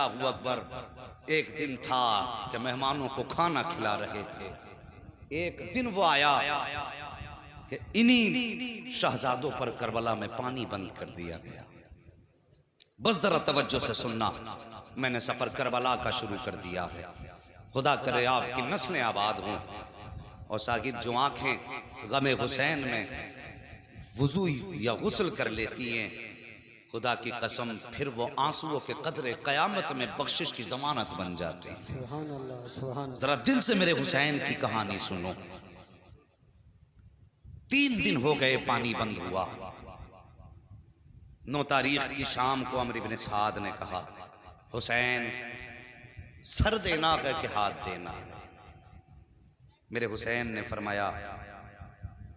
अल्लाहू अकबर। एक दिन था कि मेहमानों को खाना खिला रहे थे। एक दिन वो आया कि इन्हीं शहजादों पर करबला में पानी बंद कर दिया गया। बस जरा तवज्जो से सुनना, मैंने सफर करबला का शुरू कर दिया है। खुदा करे आपकी नस्लें आबाद हों और साकिब जो आंखें गमे हुसैन में वुजू या गुस्ल कर लेती हैं, खुदा की कसम फिर वो आंसुओं के कतरे कयामत में बख्शिश की जमानत बन जाते हैं। जरा दिल से मेरे हुसैन की कहानी सुनो। 3 दिन हो गए पानी बंद हुआ। 9 तारीख की शाम को अमर इब्न साद ने कहा, हुसैन सर देना है कि हाथ देना है? मेरे हुसैन ने फरमाया,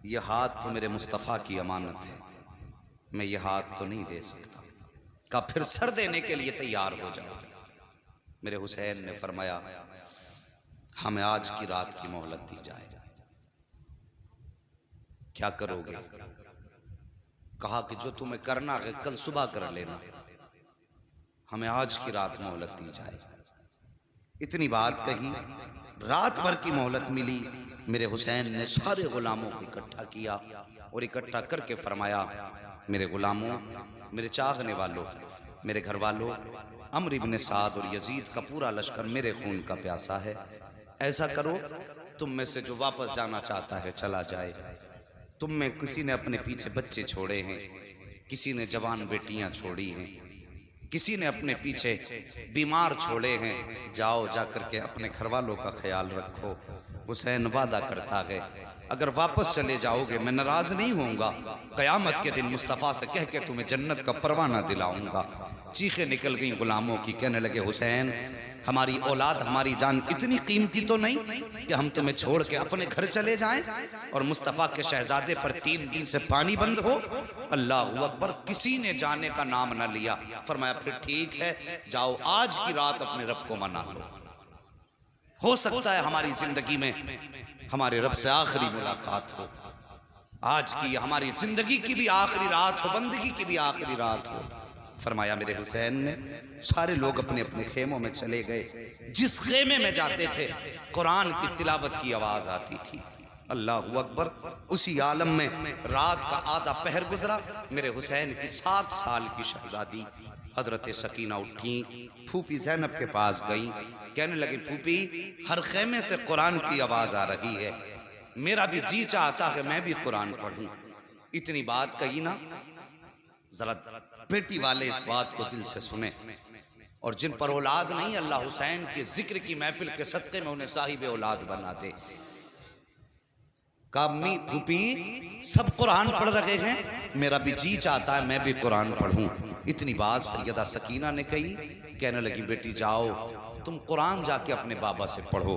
यह हाथ तो मेरे मुस्तफ़ा की अमानत है, मैं ये हाथ तो नहीं दे सकता। कहा फिर सर देने के लिए तैयार हो जाओ। मेरे हुसैन ने फरमाया, हमें आज की रात की मोहलत दी जाए। क्या करोगे? कहा कि जो तुम्हें करना है कल सुबह कर लेना, हमें आज की रात मोहलत दी जाए। इतनी बात कही, रात भर की मोहलत मिली। मेरे हुसैन ने सारे गुलामों को इकट्ठा किया और इकट्ठा करके फरमाया, मेरे गुलामों, मेरे चाहने वालों, मेरे घर वालों, अमर इब्न साद और यजीद का पूरा लश्कर मेरे खून का प्यासा है। ऐसा करो, तुम में से जो वापस जाना चाहता है चला जाए। तुम में किसी ने अपने पीछे बच्चे छोड़े हैं, किसी ने जवान बेटियां छोड़ी हैं, किसी ने अपने पीछे बीमार छोड़े हैं। जाओ, जाकर के अपने घर वालों का ख्याल रखो। हुसैन वादा करता है, अगर वापस चले जाओगे मैं नाराज नहीं होऊंगा। कयामत के दिन मुस्तफ़ा से कह के तुम्हें जन्नत का परवाना दिलाऊंगा। चीखें निकल गई गुलामों की, कहने लगे, हुसैन हमारी औलाद, हमारी जान इतनी कीमती तो नहीं कि हम तुम्हें छोड़ के अपने घर चले जाएं और मुस्तफ़ा के शहजादे पर 3 दिन से पानी बंद हो। अल्लाहू अकबर। किसी ने जाने का नाम न लिया। फरमाया फिर ठीक है, जाओ आज की रात अपने रब को मना लो। हो सकता है हमारी जिंदगी में हमारे रब से आखिरी मुलाकात हो। आज की हमारी जिंदगी की भी आखिरी रात हो, बंदगी की भी आखिरी रात हो। फरमाया मेरे हुसैन ने, सारे लोग अपने अपने खेमों में चले गए। जिस खेमे में जाते थे कुरान की तिलावत की आवाज आती थी। अल्लाहू अकबर। उसी आलम में रात का आधा पहर गुजरा। मेरे हुसैन की 7 साल की शहजादी हजरत सकीना उठी, फूफी ज़ैनब के पास गई, कहने लगी, फूफी हर खेमे से कुरान की आवाज आ रही है, मेरा भी जी चाहता है मैं भी कुरान पढ़ूं। इतनी बात कही ना, जरा बेटी वाले इस बात को दिल से सुने। और जिन पर औलाद नहीं, अल्लाह हुसैन के जिक्र की महफिल के सदक़े में उन्हें साहिब औलाद बना दे। कामी फूफी सब कुरान पढ़ रहे हैं, मेरा भी जी चाहता है मैं भी कुरान पढ़ूं। इतनी बात सैयदा सकीना ने कही। कहने लगी, बेटी जाओ तुम कुरान जाके अपने बाबा से पढ़ो।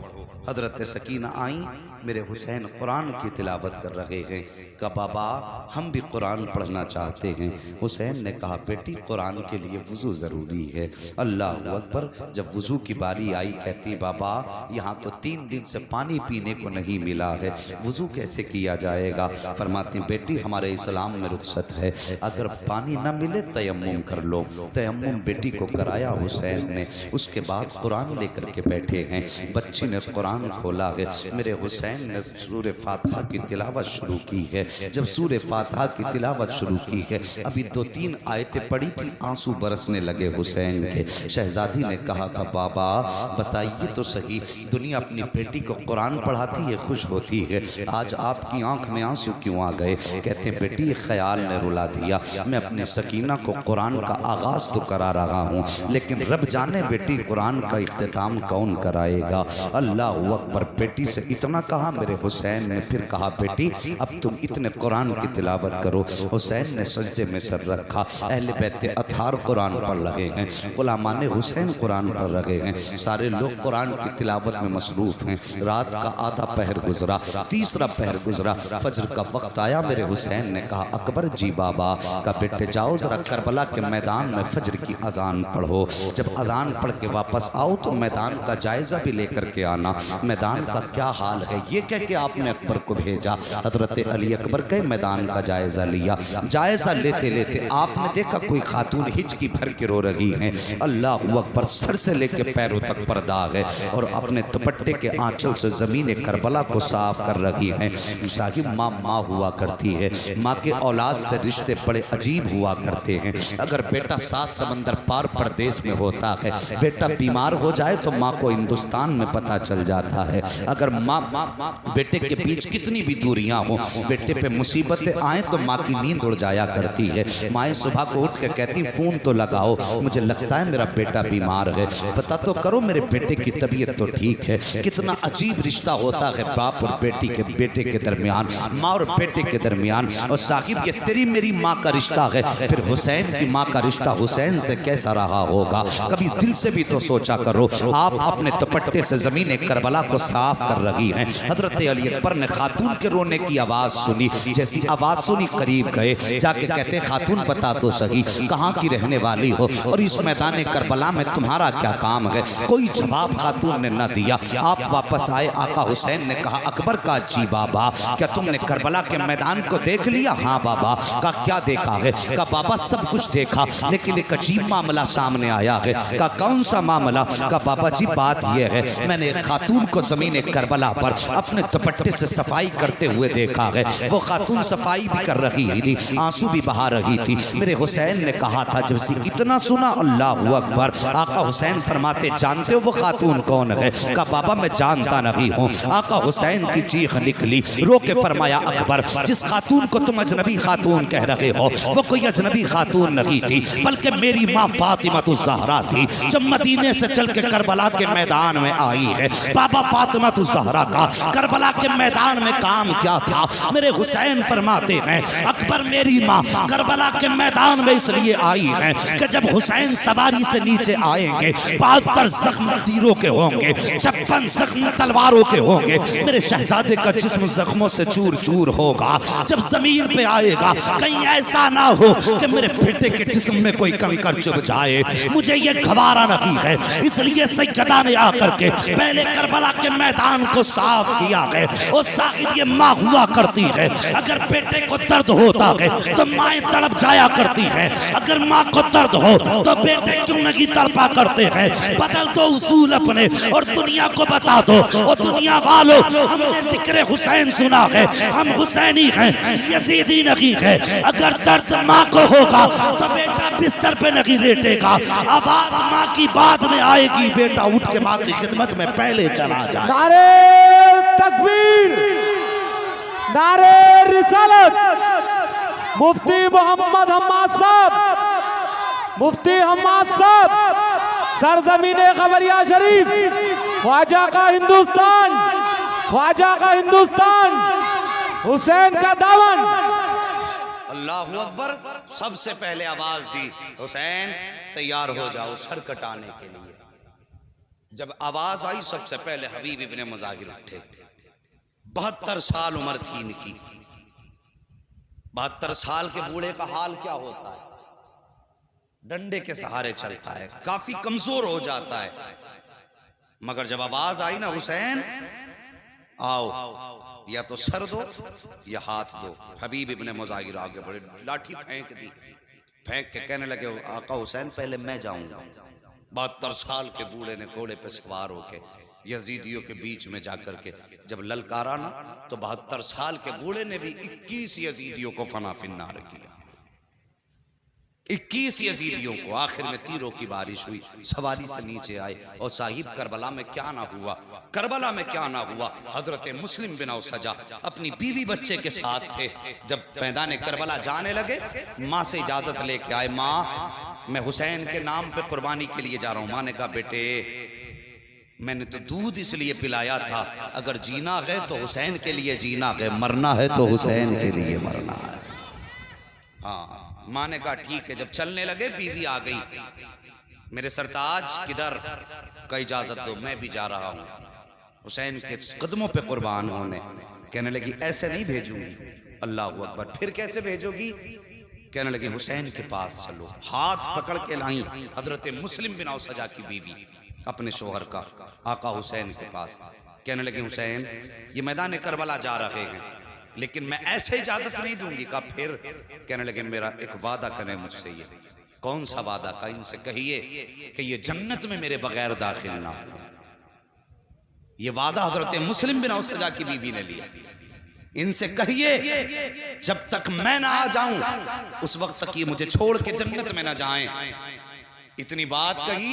हजरत सकीना आई, मेरे हुसैन कुरान की तिलावत कर रहे हैं। कहा बाबा हम भी कुरान पढ़ना चाहते हैं। हुसैन ने कहा, बेटी कुरान के लिए वज़ू ज़रूरी है। अल्लाह अकबर। जब वज़ू की बारी आई, कहती बाबा यहाँ तो 3 दिन से पानी पीने को नहीं मिला है, वज़ू कैसे किया जाएगा? फरमाती, बेटी हमारे इस्लाम में रुख्सत है, अगर पानी न मिले तयम्मुम कर लो। तयम्मुम बेटी को कराया हुसैन ने। उसके बाद कुरान लेकर के बैठे हैं। बच्ची ने कुरान खोला है। मेरे हुसैन ने सूरे फातिहा की तिलावत शुरू की है। जब सूरे फातिहा की तिलावत शुरू की है, अभी 2-3 आयतें पढ़ी थी, आंसू बरसने लगे हुसैन के। शहजादी ने कहा था, बाबा बताइए तो सही, दुनिया अपनी बेटी को कुरान पढ़ाती है, खुश होती है, आज आपकी आंख में आंसू क्यों आ गए? कहते बेटी ख्याल ने रुला दिया, मैं अपने सकीना को कुरान का आगाज तो करा रहा हूँ, लेकिन रब जाने बेटी कुरान का इख्तिताम कौन कराएगा? अल्लाह अकबर। बेटी से इतना कहा। मेरे हुसैन ने फिर कहा, बेटी अब तुम इतने कुरान की तिलावत करो। हुसैन ने सजदे में सर रखा। अहले बैत अतार कुरान पढ़ रहे हैं, गुलामान हुसैन कुरान पढ़ रहे हैं, सारे लोग कुरान की तिलावत में मसरूफ हैं। रात का आधा पहर गुजरा, तीसरा पहर गुजरा, फजर का वक्त आया। मेरे हुसैन ने कहा, अकबर जी बाबा का बेटे जाओ जरा करबला के मैदान में फजर की अजान पढ़ो। जब अजान पढ़ के वापस आओ तो मैदान का जायजा भी लेकर के आना, मैदान का क्या हाल है ये कह के आपने अकबर को भेजा। हजरत अली अकबर के मैदान का जायजा लिया। जायजा लेते लेते आपने देखा कोई खातून हिचकी भर के रो रही हैं। अल्लाह अकबर, सर से लेके पैरों तक पर्दा है और अपने दुपट्टे के आंचल से जमीन करबला को साफ कर रही हैं। साहिब, माँ माँ हुआ करती है, माँ के औलाद से रिश्ते बड़े अजीब हुआ करते हैं। अगर बेटा 7 समंदर पार प्रदेश में होता है, बेटा बीमार हो जाए तो माँ को हिंदुस्तान में पता चल जाता है। अगर माँ बेटे के बीच कितनी भी दूरियां हो, बेटे पे मुसीबतें आए तो माँ की नींद उड़ जाया करती है। माएँ सुबह को उठ के कहती फोन तो लगाओ, मुझे लगता है मेरा बेटा बीमार है, पता तो करो मेरे बेटे की तबीयत तो ठीक है। कितना अजीब रिश्ता होता है बाप और बेटे के दरमियान, माँ और बेटे के दरमियान। और साहिब, ये तेरी मेरी माँ का रिश्ता है, फिर हुसैन की माँ का रिश्ता हुसैन से कैसा रहा होगा? कभी दिल से भी तो सोचा करो। आप अपने दुपट्टे से जमीन करबला को साफ कर रही हैं। हजरत अली अकबर ने खातून के रोने की आवाज सुनी। जैसी आवाज सुनी करीब गए, जाके कहते खातून बता दो सही कहाँ की रहने वाली हो और इस मैदान करबला में तुम्हारा क्या काम है? कोई जवाब खातून ने न दिया। आप वापस आए, आका हुसैन ने कहा अकबर का जी बाबा, क्या तुमने करबला के मैदान को देख लिया? हाँ बाबा। का क्या देखा है? का बाबा सब कुछ देखा, लेकिन एक अजीब मामला सामने आया है। का कौन सा मामला? का बाबा जी बात यह है, मैंने एक खातून को जमीन करबला पर अपने दुपट्टे से सफाई करते हुए देखा है। वो खातून सफाई भी कर रही थी, आंसू भी बहा रही थी। मेरे हुसैन ने कहा था, जब से इतना सुना अल्लाह अकबर, आका हुसैन फरमाते जानते हो वो खातून कौन है? का बाबा मैं जानता नहीं हूँ। आका हुसैन की चीख निकली, रो के फरमाया अकबर, जिस खातून को तुम अजनबी खातून कह रहे हो वो कोई अजनबी खातून नहीं थी, बल्कि मेरी माँ फातिमा तो ज़हरा थी, जब मदीने से चल के करबला के मैदान में आई है। बाबा फातिमा तो ज़हरा का करबला के मैदान में काम क्या था? मेरे हुसैन फरमाते हैं अकबर, मेरी माँ करबला के मैदान में इसलिए आई है कि जब हुसैन सवारी से नीचे आएंगे 72 जख्म तीरों के होंगे, 56 जख्म तलवारों के होंगे। मेरे शहजादे का जिस्म जख्मों से चूर चूर होगा। जब जमीन पे आएगा कहीं ऐसा ना हो कि मेरे बेटे के जिस्म में कोई कंकर चुभ जाए। मुझे ये गवारा नहीं है, इसलिए सैयदा ने आकर के पहले करबला के मैदान को साफ किया है। और साहिब, ये माँ हुआ करती है, अगर बेटे को दर्द होता है तो माएँ तड़प जाया करती है। अगर माँ को दर्द हो तो बेटे क्यों नहीं तड़पा करते हैं? बदल दो उसूल अपने और दुनिया को बता दो, और दुनिया वालों हमने जिक्र हुसैन सुना है, हम हुसैनी हैं, यजीदी नहीं है। अगर दर्द माँ को होगा तो बेटा बिस्तर पे नहीं लेटेगा, आवाज माँ की बाद में आएगी, बेटा उठ के माँ की खिदमत में पहले चला जाए। नारे तकबीर, नारे रिसालत। मुफ्ती मोहम्मद हम्माद साहब, मुफ्ती हम्माद साहब, सरजमीने खबरिया शरीफ, ख्वाजा का हिंदुस्तान, ख्वाजा का हिंदुस्तान, हुसैन का दामन। अल्लाहु अकबर। सबसे पहले आवाज दी, हुसैन तैयार हो जाओ सर कटाने के लिए। जब आवाज आई सबसे पहले हबीब इब्ने मुजाहिर उठे। 72 साल उम्र थी इनकी। 72 साल के बूढ़े का हाल क्या होता है? डंडे के सहारे चलता है, काफी कमजोर हो जाता है। मगर जब आवाज आई ना हुसैन आओ, या तो सर दो या हाथ दो। हबीब इब्ने मुजाहिर आगे बढ़े, लाठी फेंक दी, फेंक के कहने लगे आका हुसैन पहले मैं जाऊंगा। 72 साल के बूढ़े ने घोड़े पे सवार होके यजीदियों के बीच में जाकर के जब ललकारा ना, तो 72 साल के बूढ़े ने भी 21 यजीदियों को फना फिन्नार किया। 21 यजीदियों को। आखिर में तीरों की बारिश हुई, सवारी से नीचे आए। और साहिब, करबला में क्या ना हुआ, करबला में क्या ना हुआ। हजरत मुस्लिम बिन औसजा अपनी बीवी बच्चे के साथ थे। जब मैदान करबला जाने लगे, माँ से इजाजत लेके आए, माँ मैं हुसैन के नाम पे कुर्बानी के लिए जा रहा हूँ। माँ ने कहा बेटे मैंने तो दूध इसलिए पिलाया था, अगर जीना है तो हुसैन के लिए जीना है, मरना है तो हुसैन के लिए मरना है। हाँ, माँ ने कहा ठीक है। जब चलने लगे बीवी आ गई, मेरे सरताज किधर? का इजाजत दो, मैं भी जा रहा हूँ हुसैन के कदमों पे कुर्बान होने। कहने लगी ऐसे नहीं भेजूंगी। अल्लाह अकबर। फिर कैसे भेजोगी? कहने लगी हुसैन के पास चलो। हाथ पकड़ के लाई हजरत मुस्लिम बिन औसजा की बीवी अपने शोहर का, आका हुसैन के पास। कहने लगे हुसैन ये मैदान करबला जा रहे हैं, लेकिन मैं ऐसे इजाजत नहीं दूंगी। कहा फिर? कहने लगे मेरा एक वादा करें मुझसे। ये कौन सा वादा? का इनसे कहिए कि ये जन्नत में मेरे बगैर दाखिल ना हो। ये वादा हजरत मुस्लिम बिन औसजा की बीवी ने लिया। इनसे कहिए जब तक मैं ना आ जाऊं उस वक्त तक ये मुझे छोड़ के जन्नत में ना जाएं। इतनी बात कही,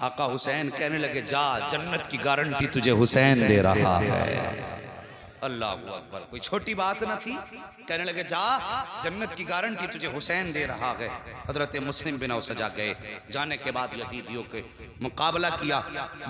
आका हुसैन कहने लगे जा, जन्नत की गारंटी तुझे हुसैन दे रहा है। अल्लाह अकबर, कोई छोटी बात न थी। कहने लगे जा, जन्नत की गारंटी तुझे हुसैन दे रहा है। हजरत मुस्लिम बिन औसजा गए। जाने के बाद यजीदियों के मुकाबला किया।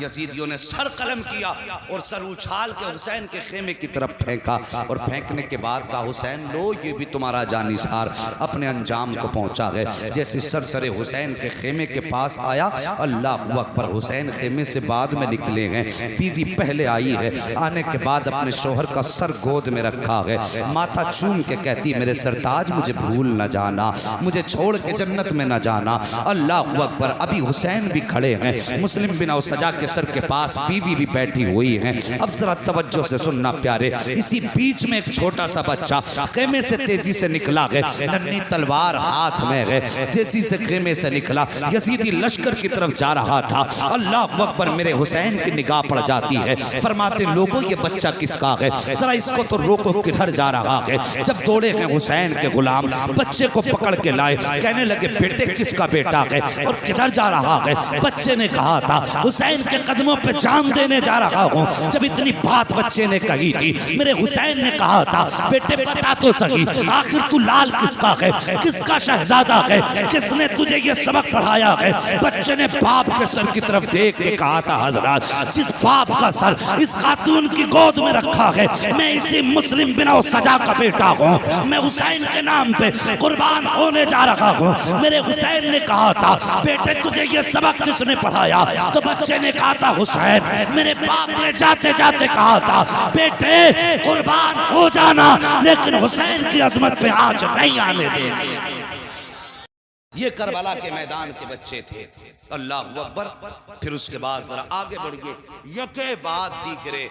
यजीदियों ने सर कलम किया और सर उछाल के हुसैन के खेमे की तरफ फेंका और फेंकने के बाद कहा हुसैन लो ये भी तुम्हारा जानिसार अपने अंजाम को पहुंचा है। जैसे सर हुसैन के खेमे के पास आया, अल्लाह अकबर, हुसैन खेमे से बाद में निकले हैं। बीवी पहले आई है। आने के बाद अपने शोहर का सर गोद में रखा है। माथा चूम के कहती मेरे सरताज मुझे भूल न जाना, मुझे छोड़ के जन्नत में न जाना। अल्लाह अकबर। अभी हुसैन भी खड़े हैं। मुस्लिम बिन औसजा के सर के पास बीवी भी बैठी हुई है। अब जरा तवज्जो से सुनना प्यारे। इसी बीच में एक छोटा सा बच्चा खेमे से तेजी से निकला है, नन्ही तलवार हाथ में है, तेजी से खेमे से निकला, यजीदी लश्कर की तरफ जा रहा था। अल्लाह अकबर। मेरे हुसैन की निगाह पड़ जाती है। फरमाते लोगों ये बच्चा किसका है, जरा इसको तो रोको, किधर जा रहा है। जब दौड़े हैं हुसैन के गुलाम, बच्चे को पकड़ के लाए। कहने लगे बेटे किसका बेटा है और किधर जा रहा है? बच्चे ने कहा था हुसैन के कदमों पे जान देने जा रहा हूँ। जब इतनी बात बच्चे ने कही थी, मेरे हुसैन ने कहा था बेटे बता तो सही, आखिर तू लाल किसका है, किसका शहजादा है, किसने तुझे ये सबक पढ़ाया है? बच्चे ने बाप के सर की तरफ देख के कहा था हजरत जिस बाप का सर इस खातून की गोद में रखा है, मैं इसी मुस्लिम बिन औसजा का बेटा हूँ। मैं हुसैन के नाम पे कुर्बान होने जा रहा हूँ। मेरे हुसैन ने कहा था बेटे तुझे ये सबक किसने पढ़ाया? तो बच्चे ने कहा था हुसैन, मेरे बाप ने जाते जाते कहा था बेटे कुर्बान हो जाना, लेकिन हुसैन की अजमत पे आंच नहीं आने देनी। ये करबला के मैदान के बच्चे थे। अल्लाह अकबर। फिर उसके बाद जरा आगे बढ़िए, यके बाद दीगरे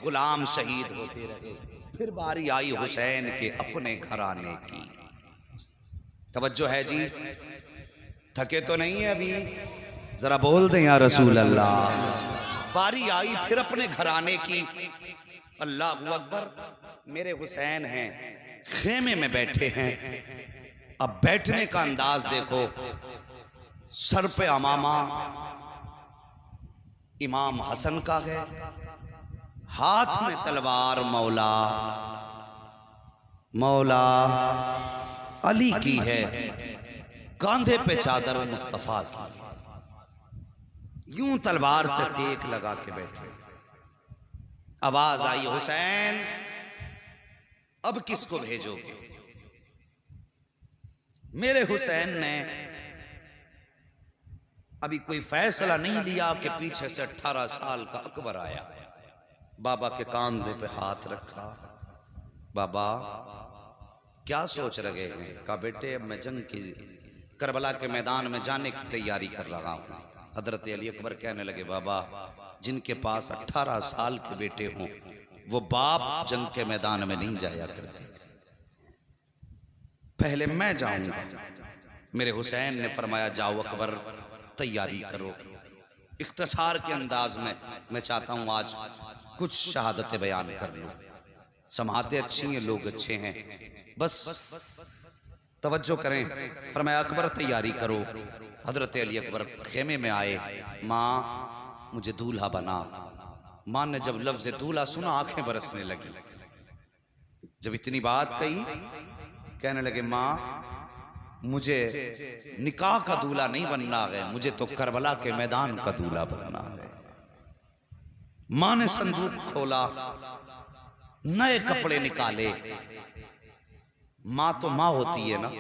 गुलाम शहीद होते रहे। फिर बारी आई हुसैन के अपने घर आने की। तवज्जो है जी, थके तो नहीं है अभी? जरा बोल दें या रसूल अल्लाह। बारी आई फिर अपने घर आने की। अल्लाह अकबर। मेरे हुसैन हैं, खेमे में बैठे हैं। अब बैठने का अंदाज देखो, सर पे अमामा इमाम हसन का है, हाथ में तलवार मौला मौला अली की है, कांधे पे चादर मुस्तफा की है। यूं तलवार से टेक लगा के बैठे। आवाज आई हुसैन अब किसको भेजोगे? मेरे हुसैन ने अभी कोई फैसला नहीं लिया कि पीछे से 18 साल का अकबर आया। बाबा के कांधे पे हाथ रखा। बाबा क्या सोच रहे हैं? कहा बेटे अब मैं जंग की करबला के मैदान में जाने की तैयारी कर रहा हूँ। हजरत अली अकबर कहने लगे बाबा जिनके पास 18 साल के बेटे हों वो बाप जंग के मैदान में नहीं जाया करते, पहले मैं जाऊंगा। मेरे हुसैन ने फरमाया जाओ अकबर तैयारी करो। इख्तिसार के अंदाज में मैं चाहता हूं आज कुछ शहादतें बयान कर लूं। समातें अच्छी हैं, लोग अच्छे हैं, बस तवज्जो करें। फरमाया अकबर तैयारी करो। हजरत अली अकबर खेमे में आए। माँ मुझे दूल्हा बना। माँ ने जब लफ्ज दूल्हा सुना आंखें बरसने लगी। जब इतनी बात कही कहने लगे माँ मुझे निकाह का दूल्हा नहीं बनना है, मुझे तो करबला के मैदान का दूल्हा बनना है। माँ ने संदूक खोला, नए कपड़े निकाले। माँ तो माँ होती है ना,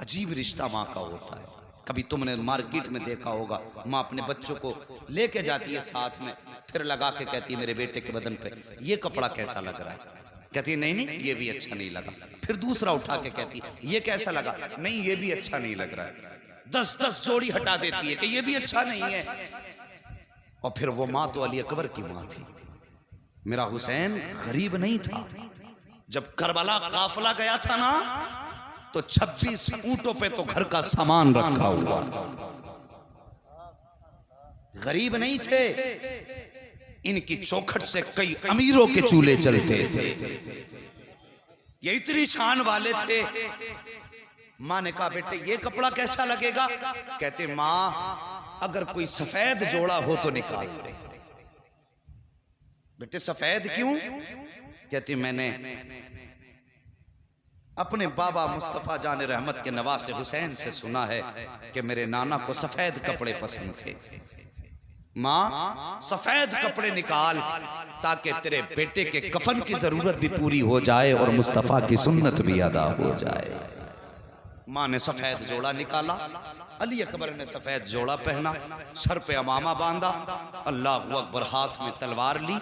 अजीब रिश्ता माँ का होता है। कभी तुमने मार्केट में देखा होगा माँ अपने बच्चों को लेके जाती है साथ में, फिर लगा के कहती है मेरे बेटे के बदन पे ये कपड़ा कैसा लग रहा है, कहती है नहीं नहीं ये भी अच्छा नहीं लगा। फिर दूसरा उठा के कहती है ये कैसा लगा, नहीं ये भी अच्छा नहीं लग रहा है। 10-10 जोड़ी हटा देती है कि ये भी अच्छा नहीं है। और फिर वो माँ तो अली अकबर की माँ थी। मेरा हुसैन गरीब नहीं था। जब करबला काफिला गया था ना, तो 26 ऊंटों पे तो घर का सामान रखा हुआ था। गरीब नहीं थे। इनकी चौखट से कई अमीरों के चूल्हे चलते थे। ये इतनी शान वाले थे। माँ ने कहा बेटे ये कपड़ा कैसा लगेगा? कहते माँ अगर कोई सफेद जोड़ा हो तो निकाल दे। बेटे सफेद क्यों? कहती मैंने अपने बाबा मुस्तफा जान रहमत के नवासे हुसैन से सुना है कि मेरे नाना को सफेद कपड़े पसंद थे। माँ सफेद कपड़े निकाल ताकि तेरे बेटे के कफन की जरूरत भी पूरी हो जाए और मुस्तफा की सुन्नत भी अदा हो जाए। माँ ने सफेद जोड़ा निकाला। अली अकबर ने सफेद जोड़ा पहना, सर पे अमामा बांधा, अल्लाह अकबर, हाथ में तलवार ली।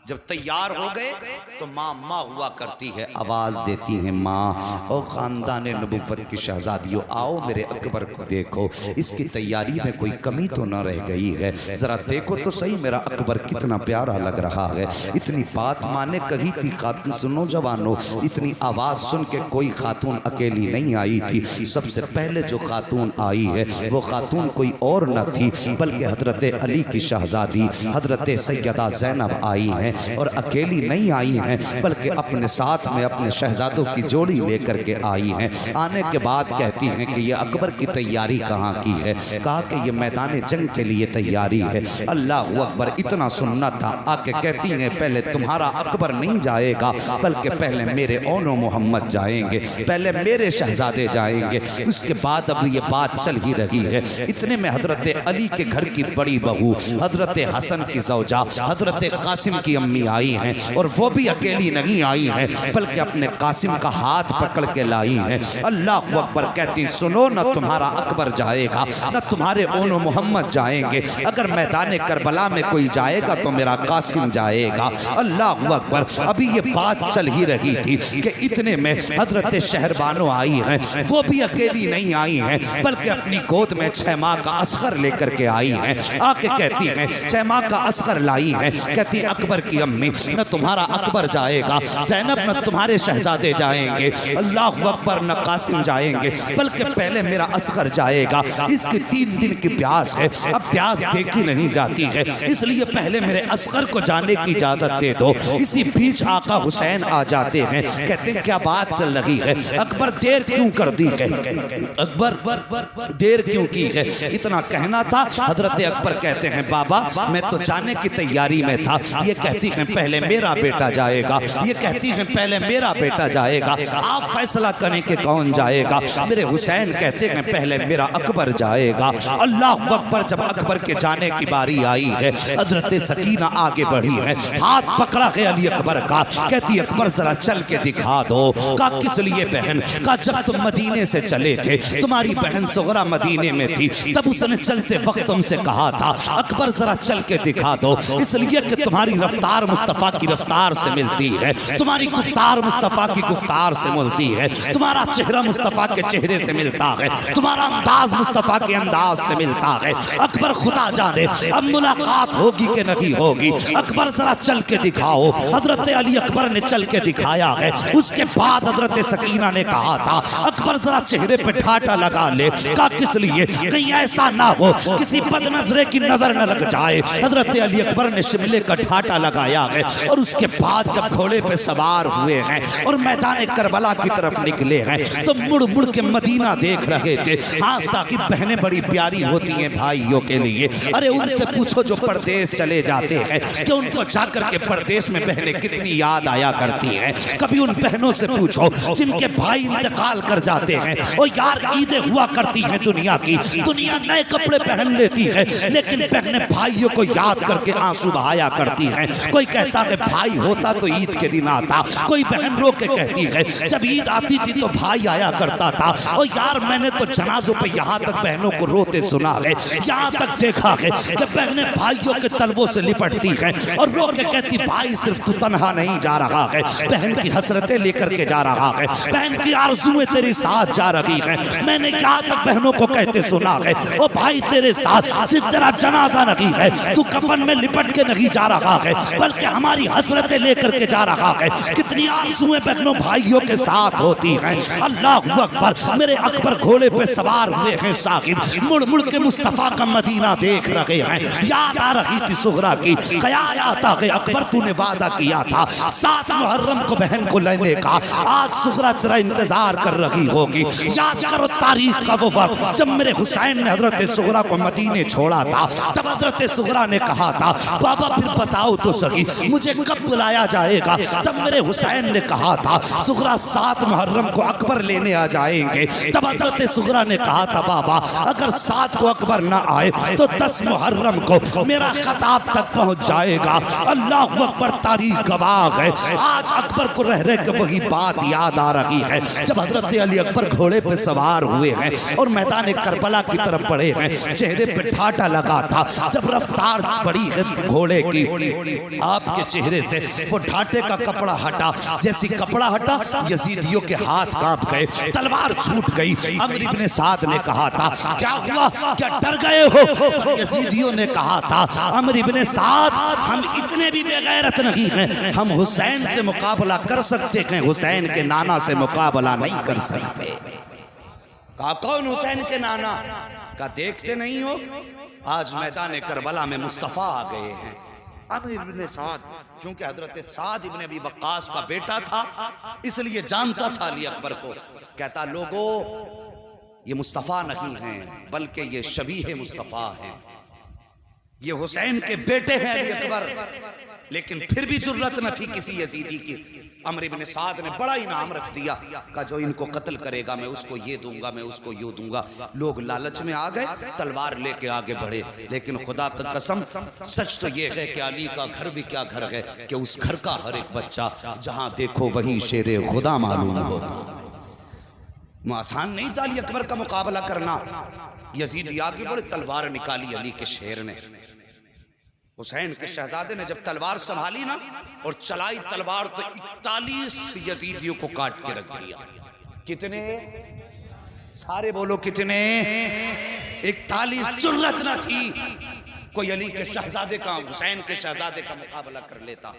जब तैयार हो गए तो माँ माँ हुआ करती है, आवाज देती है माँ और खानदान नबुव्वत की शहजादियों आओ मेरे अकबर को देखो, इसकी तैयारी में कोई कमी तो न रह गई है, जरा देखो तो सही मेरा अकबर कितना प्यारा लग रहा है। इतनी बात माँ ने कही थी। खातून सुनो जवानों, इतनी आवाज सुन के कोई खातून अकेली नहीं आई थी। सबसे पहले जो खातून आई है वो खातून कोई और न थी बल्कि हजरत अली की शहजादी हजरत सैयदा ज़ैनब आई हैं। और अकेली नहीं आई हैं बल्कि अपने साथ में अपने शहजादों की जोड़ी लेकर के आई हैं। आने के बाद कहती हैं कि ये अकबर की तैयारी कहाँ की है? कहा कि ये मैदान जंग के लिए तैयारी है। अल्लाह अकबर, इतना सुनना था। आके कहती हैं पहले तुम्हारा अकबर नहीं जाएगा बल्कि पहले मेरे ओनो मोहम्मद जाएंगे, पहले मेरे शहजादे जाएंगे, उसके बाद अब ये बात चल ही रही है। इतने में हजरत अली के घर की बड़ी बहू हजरत हसन की ज़ौजा हजरत कासिम की अम्मी आई हैं और वो भी अकेली नहीं आई हैं बल्कि अपने कासिम का हाथ पकड़ के लाई हैं। अल्लाह अकबर, कहती सुनो न तुम्हारा अकबर जाएगा न तुम्हारे ओनो मोहम्मद जाएंगे, अगर मैदान करबला में कोई जाएगा तो मेरा कासिम जाएगा। अल्लाह अकबर, अभी ये बात चल ही रही थी कि इतने में हजरत शहरबानो आई हैं। वो भी अकेली नहीं आई हैं बल्कि अपनी गोद में 6 माह का असगर लेकर के आई हैं। आके कहती हैं 6 माह का असगर लाई है। कहती अकबर की अम्मी न तुम्हारा अकबर जाएगा, ज़ैनब न तुम्हारे शहजादे जाएंगे, अल्लाह अकबर न कासिम जाएंगे बल्कि पहले मेरा असगर जाएगा। इसकी 3 दिन की प्यास है, अब प्यास देखी नहीं जाती है, इसलिए पहले मेरे असगर को जाने की इजाजत दे दो। इसी बीच आका हुसैन आ जाते हैं। कहते हैं क्या बात चल रही है? अकबर देर क्यों कर दी है? अकबर देर क्यों की है? इतना कहना था। हजरत अकबर कहते हैं बाबा मैं तो जाने की तैयारी में था। ये कहती हैं पहले मेरा बेटा जाएगा, ये कहती हैं पहले मेरा बेटा जाएगा, आप फैसला करें कि कौन जाएगा। मेरे हुसैन कहते हैं पहले मेरा अकबर जाएगा। अल्लाह अकबर, जब अकबर के जाने की बारी आई है हजरत सकीना आगे बढ़ी है, हाथ पकड़ा है अली अकबर का। कहती अकबर जरा चल के दिखा दो। का किस लिए बहन? का जब तुम मदीने से चले थे, तुम्हारी बहन सुगरा मदीने में थी, तब उसने चलते वक्त तुमसे कहा था अकबर जरा चल के दिखा दो, इसलिए कि तुम्हारी रफ्तार मुस्तफा की रफ्तार से मिलती है, तुम्हारी गुफ्तार मुस्तफा की गुफ्तार से मिलती है, तुम्हारा चेहरा मुस्तफा के चेहरे से मिलता है, तुम्हारा अंदाज मुस्तफा के अंदाज से मिलता है। अकबर खुदा जाने अब मुलाकात होगी कि नहीं होगी। अकबर जरा चल के दिखाओ। हजरत अली अकबर ने चल के दिखाया है। उसके बाद हजरत सकीना ने कहा था अकबर जरा चेहरे पे ठाटा लगा ले। का किस लिए? कहीं ऐसा ना हो किसी बदनजरे की नजर न लग जाए। हजरत अली अकबर ने शिमले का ठाटा लगाया है और उसके बाद जब घोड़े पे सवार हुए हैं और मैदान करबला की तरफ निकले हैं तो मुड़ मुड़ के मदीना देख रहे थे। हाँ साकी बहनें बड़ी प्यारी होती हैं भाइयों के लिए। अरे उनसे पूछो जो परदेश चले जाते हैं कि उनको जाकर के परदेश में बहनें कितनी याद आया करती हैं। कभी उन बहनों से पूछो जिनके भाई इंतकाल कर जाते हैं। और यार ईदें हुआ करती हैं दुनिया की, दुनिया नए कपड़े पहन लेती है लेकिन बहनें भाइयों को याद करके आंसू बहाया करती हैं। कोई कहता कि भाई होता तो ईद के दिन आता, कोई बहन रो के कहती है जब ईद आती थी तो भाई आया करता था। और यार मैंने तो जनाजों पे यहाँ तक बहनों को रोते सुना है, यहाँ तक देखा है कि बहनें भाइयों के तलवों से लिपटती हैं और रो के कहती भाई सिर्फ तू तन्हा नहीं जा रहा है, बहन की हसरतें लेकर के जा रहा है, बहन की आरज़ुएं तेरे साथ जा रही हैं। मैंने यहाँ तक बहनों को कहते सुना है ओ भाई तेरे साथ सिर्फ तेरा जनाजा नहीं है, तू कफन में लिपट के नहीं जा रहा है, बल्कि हमारी हसरतें लेकर के जा रहा है। कितनी आरज़ुएं बहनों भाइयों के साथ होती हैं। अल्लाह अकबर, मेरे अकबर घोड़े पे सवार हुए हैं साहिब, मुड़ मुड़ के मुस्तफ़ा का मदीना देख रहे हैं। याद आ रही थी सुगरा की, ख्याल आता है अकबर तूने वादा किया था 7 मुहर्रम को बहन को लेने का, आज सुगरा तेरा इंतजार कर रही होगी। याद करो तारीख का वो वक्त जब मेरे हुसैन ने हजरत सुगरा को मदीने छोड़ा था। तब हजरत सुगरा ने कहा था बाबा फिर बताओ तो सही मुझे कब बुलाया जाएगा। तब मेरे हुसैन ने कहा था सुगरा 7 मुहर्रम को अकबर लेने आ जाएंगे। तब हजरत सुगरा ने कहा था बाबा अगर 7 को अकबर ना आए तो 10 मुहर्रम को मेरा खताब तक पहुंच जाएगा। अल्लाह अकबर, तारीख गवाह है। आज अकबर को रह रह के वही बात याद आ रही है जब हजरत अली अकबर घोड़े पे सवार हुए हैं और मैदान करबला की तरफ बढ़े हैं। चेहरे पे ठाटा लगा था जब रफ्तार बढ़ी है घोड़े की, आपके चेहरे से वो ठाटे का कपड़ा हटा। जैसी कपड़ा हटा यजीदियों के हाथ कांप गए, तलवार छूट गई। अमर इब्ने साद ने कहा था क्या हुआ, क्या डर गए हो? यजीदियों ने कहा था अमर इब्ने साद हम इतने भी बेगैरत नहीं हैं, हम हुसैन से मुकाबला कर सकते हैं, हुसैन के नाना से मुकाबला नहीं कर सकते। कहा कौन हुसैन के नाना? का देखते नहीं हो आज मैदान करबला में मुस्तफ़ा आ गए हैं। अमर इब्ने साद चूंकि हजरत साद इब्ने अबी वक्कास का बेटा था इसलिए जानता था अली अकबर को। कहता लोगों ये मुस्तफ़ा नहीं हैं बल्कि ये शबीह मुस्तफ़ा हैं, ये हुसैन के बेटे हैं अली अकबर। लेकिन फिर भी जुर्रत न थी किसी यजीदी की। अमर इब्ने साद ने बड़ा इनाम रख दिया, कहा जो इनको कत्ल करेगा मैं उसको ये दूंगा, मैं उसको यूं दूंगा। लोग लालच में आ गए, तलवार लेके आगे बढ़े। लेकिन खुदा की कसम सच तो ये है कि अली का घर भी क्या घर है कि उस घर का हर एक बच्चा जहां देखो वहीं शेरे खुदा मालूम होता। आसान नहीं था अली अकबर का मुकाबला करना। यजीदी आगे बढ़े, तलवार निकाली अली के शेर ने। हुसैन के शहजादे ने जब तलवार संभाली ना और चलाई तलवार तो 41 यजीदियों को काट के रख दिया। कितने? सारे बोलो कितने? 41। जुर्रत न थी कोई अली के शहजादे का, हुसैन के शहजादे का मुकाबला कर लेता।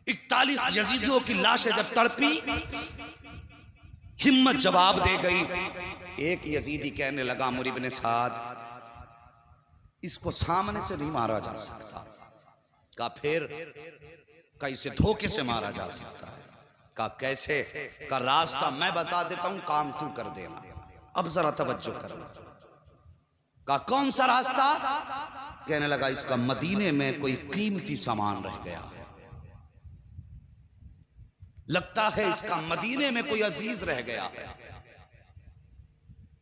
41 यजीदियों की लाशें जब तड़पी, हिम्मत जवाब दे गई। एक यजीदी कहने लगा अमर इब्ने साद इसको सामने से नहीं मारा जा सकता। का फिर का इसे धोखे से मारा जा सकता है। का कैसे? का रास्ता मैं बता देता हूं, काम तू कर देना। अब जरा तवज्जो करना। का कौन सा रास्ता? कहने लगा इसका मदीने में कोई कीमती सामान रह गया है, लगता है इसका मदीने में कोई अजीज रह गया है,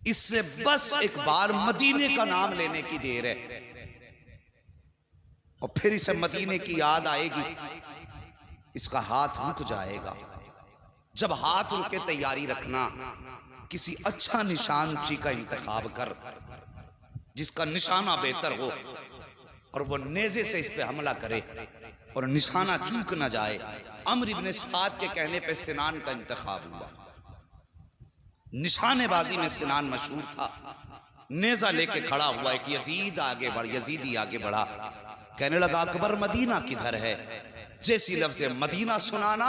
इससे बस एक बार मदीने का नाम लेने की देर है और फिर इसे मदीने की याद आएगी, इसका हाथ रुक जाएगा। जब हाथ रुके तैयारी रखना, किसी अच्छा निशान जी का इंतखाब कर जिसका निशाना बेहतर हो और वो नेज़े से इस पे हमला करे और निशाना चूक ना जाए। अमर इब्ने साद के कहने पे सिनान का इंतखाब हुआ। निशानेबाजी में सिनान मशहूर था। नेजा लेके खड़ा हुआ एक यजीद आगे बढ़, यजीदी आगे बढ़ा। कहने लगा अकबर मदीना किधर है? जैसी लफ्ज़ मदीना सुनाना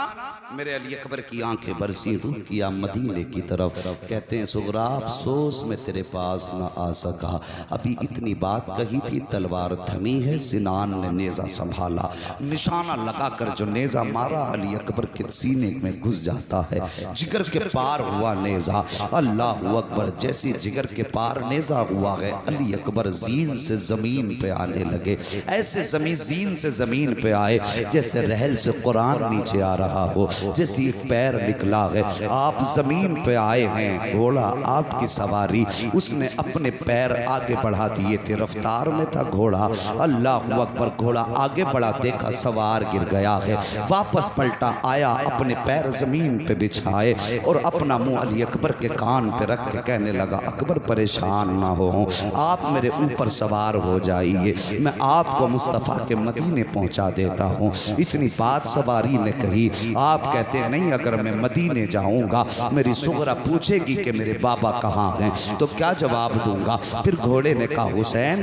मेरे अली अकबर की आंखें बरसी, रुख किया मदीने की तरफ। कहते हैं सुगरा अफसोस में तेरे पास न आ सका, अभी इतनी बात कही थी, तलवार थमी है। सिनान ने नेज़ा संभाला, निशाना लगाकर जो नेज़ा मारा अली अकबर के सीने में घुस जाता है। जिगर के पार हुआ नेज़ा। अल्लाह अकबर, जैसी जिगर के पार नेज़ा हुआ है अली अकबर जीन से ज़मीन पे आने लगे। ऐसे जीन से ज़मीन पे आए जैसे रहल से कुरान नीचे आ रहा हो, जैसी एक पैर निकला है। आप जमीन पे आए हैं, घोड़ा आपकी सवारी, उसने अपने पैर आगे बढ़ा दिए थे, रफ्तार में था घोड़ा। अल्लाह अकबर, घोड़ा आगे बढ़ा, देखा सवार गिर गया है, वापस पलटा, आया, अपने पैर जमीन पे बिछाए और अपना मुंह अली अकबर के कान पे रख के कहने लगा अकबर परेशान ना हो, आप मेरे ऊपर सवार हो जाइए, मैं आपको मुस्तफ़ा के मदीने पहुंचा देता हूँ। इतनी बात सवारी ने कही। आप कहते नहीं, अगर मैं मदीने जाऊंगा मेरी सुगरा पूछेगी कि मेरे बाबा कहाँ हैं, तो क्या जवाब दूंगा? फिर घोड़े ने कहा, हुसैन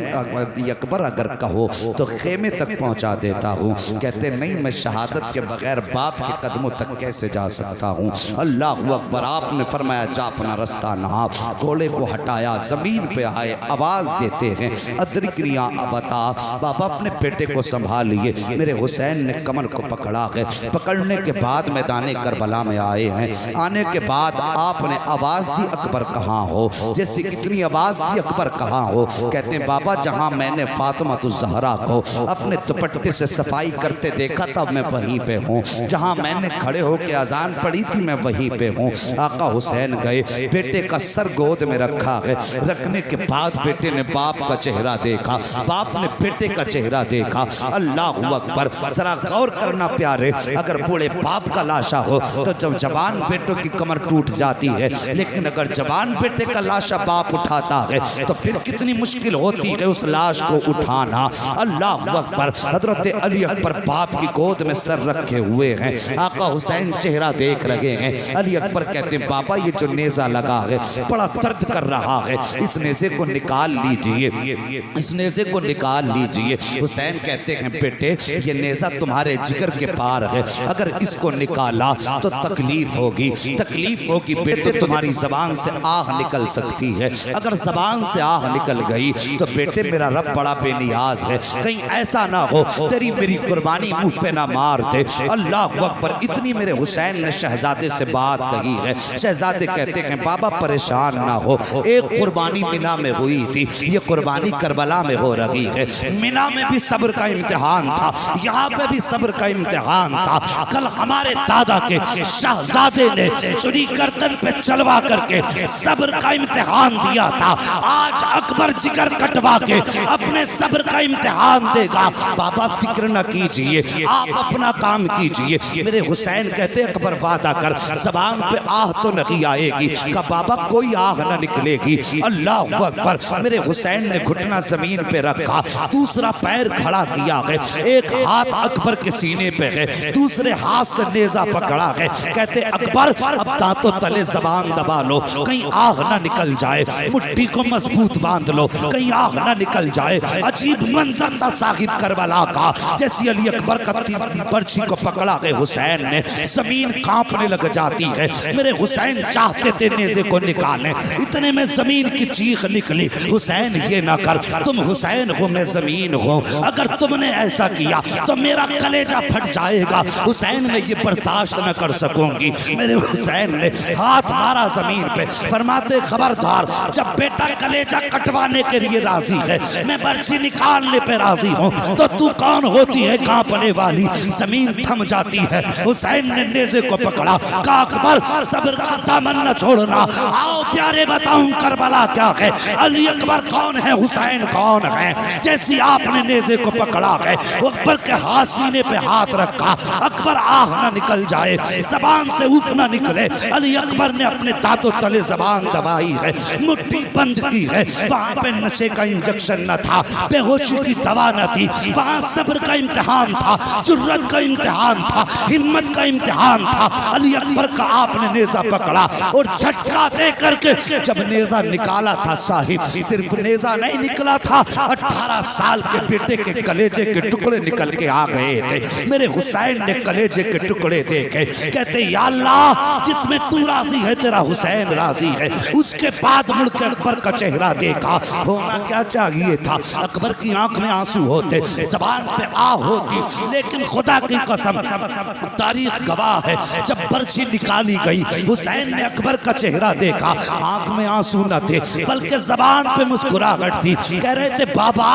अकबर अगर कहो तो खेमे तक पहुंचा देता हूँ। कहते नहीं, मैं शहादत के बगैर बाप के कदमों तक कैसे जा सकता हूँ। अल्लाह अकबर। आपने फरमाया, जा अपना रास्ता नाप। घोड़े को हटाया, जमीन पे आए, आवाज देते हैं, अदरिकनिया अबता। बाबा अपने बेटे को संभालिए। मेरे हुसैन ने कमर को पकड़ा है। पकड़ने के बाद मैदान करबला में आए हैं। आने के बाद आपने आवाज दी, अकबर कहाँ हो? जैसे कितनी आवाज दी, अकबर कहाँ हो? कहते हैं, बाबा जहाँ मैंने फातिमा ज़हरा को अपने दुपट्टे से सफाई करते देखा था मैं वहीं पे हूँ। जहाँ मैंने खड़े होकर अजान पढ़ी थी मैं वहीं पे हूँ। आका हुसैन गए, बेटे का सर गोद में रखा है। रखने के बाद बेटे ने बाप का चेहरा देखा, बाप ने बेटे का चेहरा देखा। अल्लाह अकबर। जरा गौर करना प्यारे, अगर बूढ़े बाप का लाशा हो तो जब जवान बेटों की कमर टूट जाती है, लेकिन अगर जवान बेटे का लाशा बाप उठाता है तो फिर कितनी मुश्किल होती है उस लाश को उठाना। अल्लाह अकबर। हजरत अली अकबर बाप की गोद में सर रखे हुए हैं। आका हुसैन चेहरा देख रहे हैं। अली अकबर कहते हैं, बाबा ये जो नेजा लगा है बड़ा दर्द कर रहा है, इस नेजे को निकाल लीजिए, इस नेजे को निकाल लीजिए। हुसैन कहते हैं, बेटे ये नेजा तुम्हारे जिगर के पार है, अगर इसको निकाला तो तकलीफ होगी, तकलीफ होगी बेटे, तुम्हारी जबान से आह निकल सकती है। अगर जबान से आह निकल गई तो बेटे मेरा रब बड़ा बेनियाज है, कहीं ऐसा ना हो तेरी मेरी कुर्बानी मुंह पे ना मार दे। अल्लाह अकबर। इतनी मेरे हुसैन ने शहजादे से बात कही है। शहजादे कहते हैं, बाबा परेशान ना हो, एक कुर्बानी मिना में हुई थी, ये कुर्बानी करबला में हो रही है। मिना में भी सब्र का इम्तिहान था, यहाँ पे भी सब्र का इम्तिहान था। कल हमारे दादा के शहजादे ने चुनी गर्दन पे चलवा करके सब्र का इम्तिहान दिया था। आज अकबर जिगर कटवा के अपने सब्र का इम्तिहान देगा। बाबा फिक्र न कीजिए, आप अपना काम कीजिए। मेरे हुसैन कहते, अकबर वादा कर, जबान पे आह तो नहीं आएगी। का बाबा कोई आह न निकलेगी। अल्लाह अकबर। मेरे हुसैन ने घुटना जमीन पे रखा, दूसरा पैर खड़ा किया है, एक हाथ अकबर के सीने पे है, दूसरे हाथ से नेजा पकड़ा है। कहते अकबर अब दांतों तले जबान दबा लो, कहीं आग ना निकल जाए, मुट्ठी को मजबूत बांध लो, कहीं आग ना निकल जाए। अजीब मंजर था साहिब करबला का। जैसे अली अकबर का बर्छी को पकड़ा है हुसैन ने, जमीन कांपने लग जाती है। मेरे हुसैन चाहते थे नेज़े को निकालें, इतने में जमीन की चीख निकली, हुसैन ये ना कर, तुम हुसैन हो मैं जमीन हूँ, अगर तुमने ऐसा किया तो मेरा कलेजा फट जाएगा, हुसैन मैं ये बर्दाश्त न कर सकूंगी। मेरे हुसैन ने हाथ मारा जमीन पे, फरमाते खबरदार, जब बेटा कलेजा कटवाने के लिए राजी है, मैं बर्छी निकालने पे राजी हूँ, तो तू कौन होती है कांपने वाली। जमीन थम जाती है। हुसैन ने नेज़े को पकड़ा, कहा अकबर सब्र का दामन न छोड़ना, आओ प्यारे बताऊं करबला क्या है, अली अकबर कौन है, हुसैन कौन है। जैसी आपने नेज़े को पकड़ा है, अकबर के हाथ सीने पे हाथ रखा, अकबर आह ना निकल जाए, जबान से उफ ना निकले। अली अकबर ने अपने दांतों तले जबान दबाई है, मुट्ठी बंद की है। वहां पे नशे का इंजेक्शन न था, बेहोशी की दवा न थी, वहां सब्र का इम्तिहान था, जुर्रत का इम्तिहान था, हिम्मत का इम्तिहान था। अली अकबर का आपने नेज़ा पकड़ा और झटका दे करके जब नेज़ा निकाला था साहिब, सिर्फ नेज़ा नहीं निकला था, 18 साल के बेटे के कलेजे के टुकड़े निकल के आ गए थे। मेरे हुसैन ने कलेजे के टुकड़े देखे, कहते या अल्लाह जिसमें तू राजी है तेरा हुसैन राजी है। उसके बाद मुड़ के अकबर का चेहरा देखा, होना क्या चाहिए था, अकबर की आंख में आंसू होते, जबान पे आ होती, लेकिन खुदा की कसम तारीख गवाह है, जब बर्छी निकाली गई हुसैन ने अकबर का चेहरा देखा, आंख में आंसू न थे बल्कि जबान पे मुस्कुराहट थी। कह रहे थे बाबा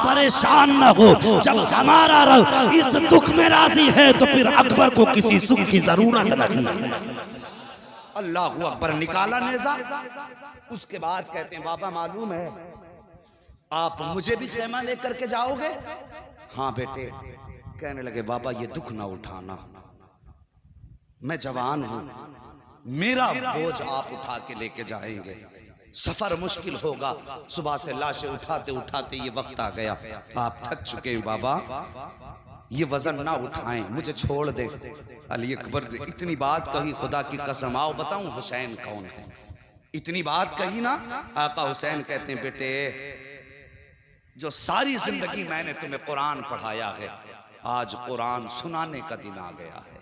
परेशान न हो, जब हमारा रब इस दुख में राजी है तो फिर अकबर को किसी सुख की जरूरत नहीं। अल्लाह अकबर। निकाला नेज़ा, उसके बाद कहते हैं बाबा मालूम है आप मुझे भी खेमा लेकर के जाओगे। हाँ बेटे। कहने लगे बाबा ये दुख ना उठाना, मैं जवान हूं, मेरा बोझ आप उठा के लेके जाएंगे, सफर मुश्किल होगा, सुबह से लाशें उठाते उठाते ये वक्त आ गया, आप थक चुके हैं बाबा, ये वजन ना उठाएं, मुझे छोड़ दे। अली अकबर ने इतनी बात कही, खुदा की कसम आओ बताऊं हुसैन कौन है। इतनी बात कही ना, आका हुसैन कहते हैं बेटे जो सारी जिंदगी मैंने तुम्हें कुरान पढ़ाया है, आज कुरान सुनाने का दिन आ गया है।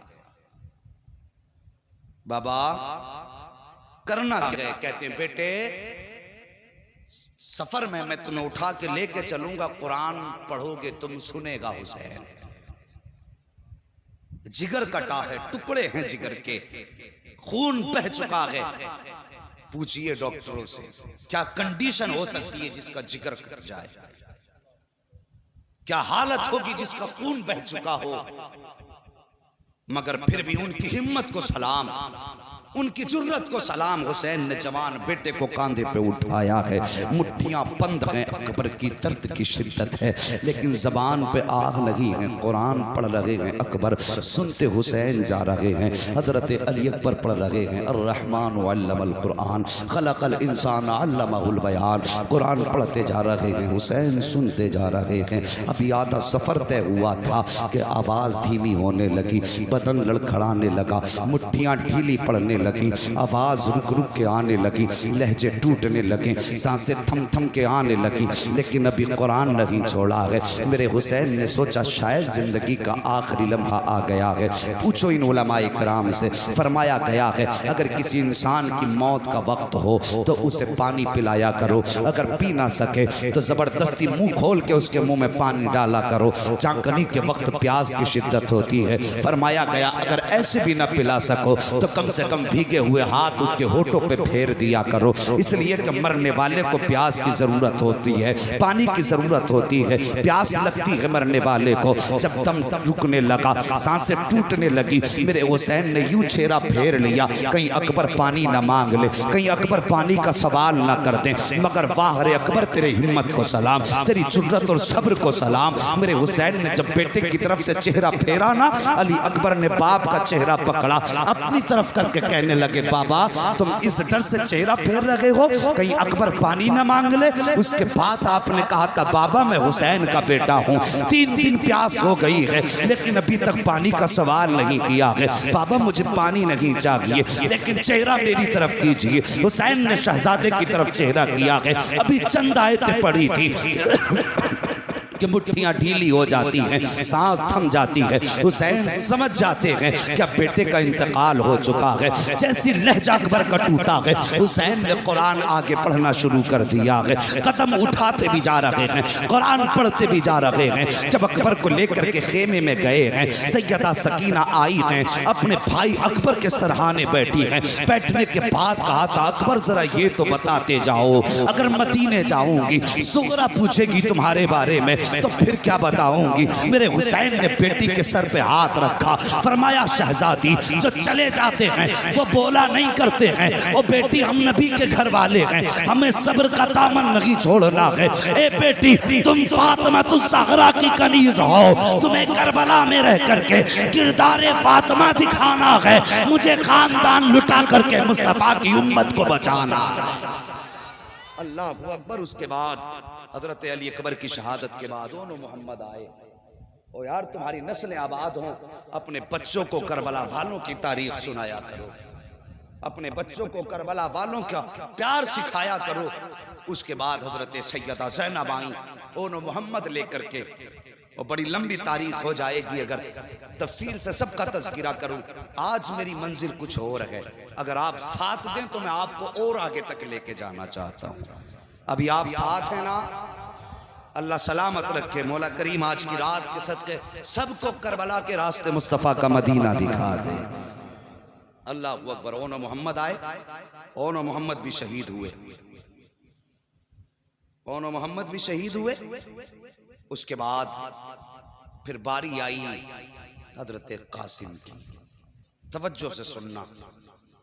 बाबा करना क्या? कहते हैं बेटे सफर में मैं तुम्हें उठा के लेके चलूंगा, कुरान पढ़ोगे तुम, सुनेगा हुसैन। जिगर कटा है, टुकड़े हैं जिगर के, खून बह चुका है। पूछिए डॉक्टरों से क्या कंडीशन हो सकती है जिसका जिगर कट जाए, क्या हालत होगी जिसका खून बह चुका हो। मगर फिर भी उनकी हिम्मत को सलाम, उनकी जुर्रत को सलाम। हुसैन ने जवान बेटे को कांधे पे उठाया है, मुट्ठियां बंद हैं, अकबर की दर्द की शिद्दत है, लेकिन जबान पे आग लगी है। कुरान पढ़ रहे हैं अकबर, सुनते हुसैन जा रहे हैं। हजरत अली अकबर पढ़ रहे हैं अर्रहमान अल्लमल कुरान खलकल इंसान अल्लमहुल बयान। कुरान पढ़ते जा रहे हैं, हुसैन सुनते जा रहे हैं। अभी आधा सफर तय हुआ था कि आवाज धीमी होने लगी, बदन लड़खड़ाने लगा, मुट्ठियां ढीली पड़ने लगी, आवाज रुक रुक के आने लगी, लहजे टूटने लगे, सांसें थम थम के आने लगी, लेकिन अभी कुरान नहीं छोड़ा है। मेरे हुसैन ने सोचा शायद जिंदगी का आखिरी लम्हा आ गया है। पूछो इन उलमाए कराम से, फरमाया गया है अगर किसी इंसान की मौत का वक्त हो तो उसे पानी पिलाया करो, अगर पी ना सके तो जबरदस्ती मुंह खोल के उसके मुंह में पानी डाला करो। चाकनी के वक्त प्यास की शिद्दत होती है। फरमाया गया अगर ऐसे भी ना पिला सको तो कम से कम भीगे हुए हाथ उसके होठों पे फेर दिया करो, इसलिए कि मरने वाले को प्यास की जरूरत होती है, पानी की जरूरत होती है, प्यास लगती है मरने वाले को। जब दम रुकने लगा, सांसें टूटने लगी, मेरे हुसैन ने यूं चेहरा फेर लिया, कहीं अकबर पानी ना मांग ले, कहीं अकबर पानी का सवाल ना कर दे। मगर वाह रे अकबर तेरी हिम्मत को सलाम, तेरी जुर्रत और सब्र को सलाम। मेरे हुसैन ने जब बेटे की तरफ से चेहरा फेरा ना, अली अकबर ने बाप का चेहरा पकड़ा, अपनी तरफ करके कहने लगे बाबा तुम इस डर से चेहरा फेर रहे हो कहीं अकबर पानी न मांग ले। उसके बाद आपने कहा था बाबा मैं हुसैन का बेटा हूँ, 3 दिन प्यास हो गई है लेकिन अभी तक पानी का सवाल नहीं किया है। बाबा मुझे पानी नहीं चाहिए लेकिन चेहरा मेरी तरफ कीजिए। हुसैन ने शहजादे की तरफ चेहरा किया है। अभी चंद आयतें पड़ी थी कि मुट्ठियां ढीली हो जाती हैं, सांस थम जाती है। हुसैन समझ जाते हैं कि अब बेटे का इंतकाल हो चुका है। जैसी लहजा अकबर का टूटा है, हुसैन ने कुरान आगे पढ़ना शुरू कर दिया है। कदम उठाते भी जा रहे हैं, कुरान पढ़ते भी जा रहे हैं। जब अकबर को लेकर के खेमे में गए हैं, सैयदा सकीना आई हैं, अपने भाई अकबर के सरहाने बैठी हैं। बैठने के बाद कहा था अकबर जरा ये तो बताते जाओ, अगर मदीने जाऊंगी सुगरा पूछेगी तुम्हारे बारे में तो फिर क्या बताऊंगी। मेरे हुसैन ने बेटी के सर पे हाथ रखा, फरमाया शहजादी जो चले जाते हैं वो बोला नहीं करते हैं, वो बेटी हम नबी के घर वाले हैं, हमें सब्र का दामन नहीं छोड़ना है। ए बेटी तुम फातिमा ज़हरा की कनीज हो, तुम्हें करबला में रह करके किरदार फातिमा दिखाना है, मुझे खानदान लुटा करके मुस्तफा की उम्मत को बचाना। अल्लाह अकबर। उसके बाद हजरत अली अकबर की शहादत के बाद दोनों मोहम्मद आए। ओ यार तुम्हारी नस्लें आबाद हों, अपने बच्चों को करबला वालों की तारीख सुनाया करो, अपने बच्चों को करबला वालों का प्यार सिखाया करो। उसके बाद हजरत सैयदा ज़ैनब आई, दोनों मोहम्मद लेकर के, और बड़ी लंबी तारीख हो जाएगी अगर तफसील से सबका तज़किरा करूं। आज मेरी मंजिल कुछ और है, अगर आप साथ दें तो मैं आपको और आगे तक लेके जाना चाहता हूं। अभी आप साथ हैं ना, अल्लाह सलामत रखे। मौला करीम आज की रात के सदके सबको करबला के रास्ते मुस्तफ़ा का मदीना दिखा दे। अल्लाह अकबर। ओनो मोहम्मद आए, ओनो मोहम्मद भी शहीद हुए, ओनो मोहम्मद भी शहीद हुए। उसके बाद फिर बारी आई हजरत कासिम की। तवज्जो से सुनना,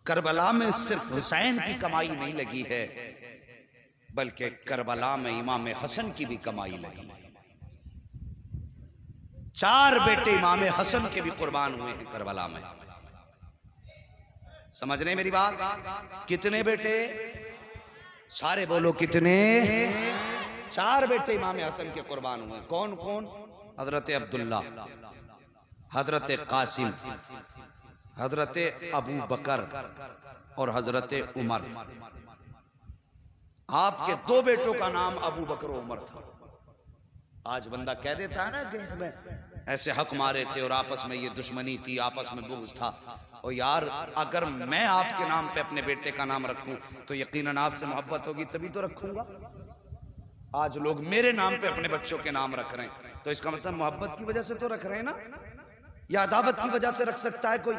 करबला में सिर्फ हुसैन की कमाई नहीं लगी है, बल्कि करबला में इमाम हसन की भी कमाई लगी। 4 बेटे इमाम हसन के भी कुर्बान हुए हैं करबला में। समझ रहे मेरी बात? कितने बेटे? सारे बोलो कितने? 4 बेटे इमाम हसन के कुर्बान हुए। कौन कौन? हजरत अब्दुल्ला, हजरत कासिम, हजरत अबू बकर और हजरत उमर। आपके दो बेटों का नाम अबू बकर और उमर था। आज बंदा कह देता है ना गेट में ऐसे हक मारे थे और आपस में ये दुश्मनी थी, आपस में बुग़्ज़ था। और यार अगर मैं आपके नाम पे अपने बेटे का नाम रखूं तो यकीनन आपसे मोहब्बत होगी तभी तो रखूंगा। आज लोग मेरे नाम पे अपने बच्चों के नाम रख रहे हैं तो इसका मतलब मोहब्बत की वजह से तो रख रहे हैं ना, या अदावत की वजह से रख सकता है कोई?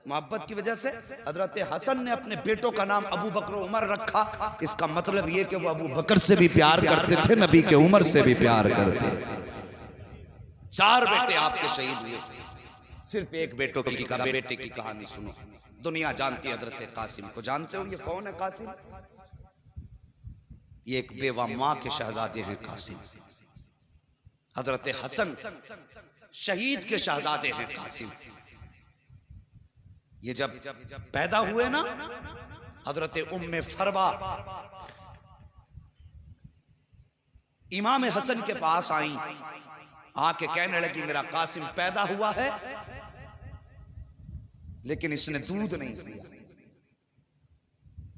मोहब्बत की वजह से। हजरत हसन ने अपने बेटों का नाम अबू बकर उमर रखा, इसका मतलब ये कि वो अबू बकर से भी प्यार करते थे, नबी के उमर से भी प्यार करते थे। 4 बेटे आपके शहीद हुए, सिर्फ एक बेटे की कहानी सुनो। दुनिया जानती है हजरत कासिम को। जानते हो ये कौन है कासिम? ये एक बेवा मां के शहजादे हैं कासिम। हजरत हसन शहीद के शहजादे हैं कासिम। ये जब पैदा हुए ना, हजरत उम्मे फरवा इमाम हसन के पास आई, आके कहने लगी मेरा कासिम पैदा हुआ है लेकिन इसने दूध नहीं पिया।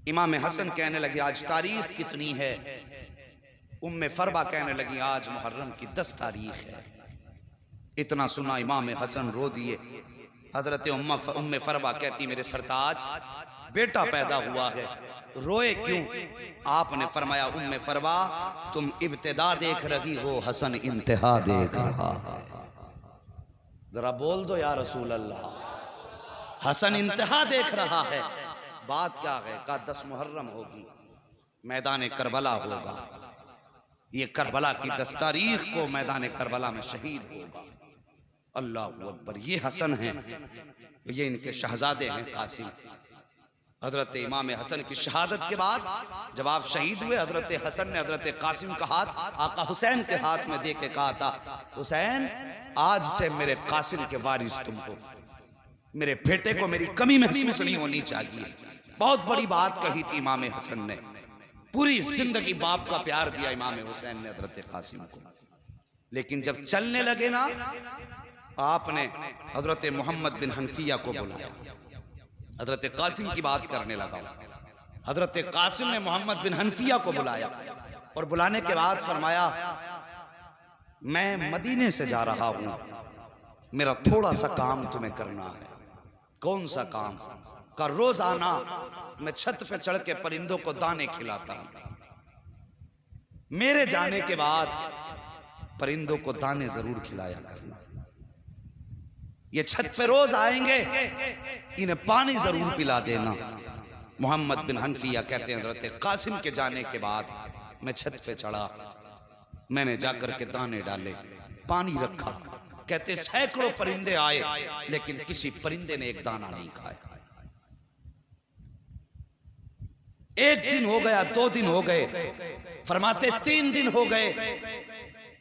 इमाम हसन कहने लगे आज तारीख कितनी है? उम्मे फरवा कहने लगी आज मुहर्रम की 10 तारीख है। इतना सुना इमाम हसन रो दिए। हजरत उम्मे फरवा कहती मेरे सरताज बेटा पैदा हुआ है, रोए क्यों? आपने फरमाया उम्मे फरवा तुम इब्तिदा देख रही हो, हसन इंतहा देख रहा है। जरा बोल दो या रसूल अल्लाह, हसन इंतहा देख रहा है। बात क्या है? का 10 मुहर्रम होगी, मैदान करबला होगा। ये करबला की 10 तारीख को मैदान करबला में शहीद होगा। अल्लाह अकबर। ये हसन हैं, ये इनके शहजादे हैं कासिम। हजरत इमाम हसन की शहादत के बाद जब आप शहीद हुए, हजरत हसन ने हजरत कासिम का हाथ आका हुसैन के हाथ में दे के कहा था हुसैन आज से मेरे कासिम के वारिस तुम हो, मेरे बेटे को मेरी कमी महसूस नहीं होनी चाहिए। बहुत बड़ी बात कही थी इमाम हसन ने। पूरी जिंदगी बाप का प्यार दिया इमाम हुसैन ने हजरत कासिम को। लेकिन जब चलने लगे ना, आपने हजरत मोहम्मद बिन हनफिया को बुलाया। हजरत कासिम की बात करने लगा। हजरत कासिम ने मोहम्मद बिन हनफिया को बुलाया और बुलाने के बाद फरमाया मैं मदीने से जा रहा हूं, मेरा थोड़ा सा काम तुम्हें करना है। कौन सा काम? का रोजाना मैं छत पे चढ़ के परिंदों को दाने खिलाता हूं। मेरे जाने के बाद परिंदों को दाने जरूर खिलाया करना। ये छत पे रोज आएंगे, इन्हें पानी जरूर पिला देना। मोहम्मद बिन हनफिया कहते हैं हजरत कासिम के जाने के बाद मैं छत पे चढ़ा, मैंने जाकर के दाने डाले, पानी रखा। कहते सैकड़ों परिंदे आए लेकिन किसी परिंदे ने एक दाना नहीं खाया। एक दिन हो गया, 2 दिन हो गए, फरमाते 3 दिन हो गए,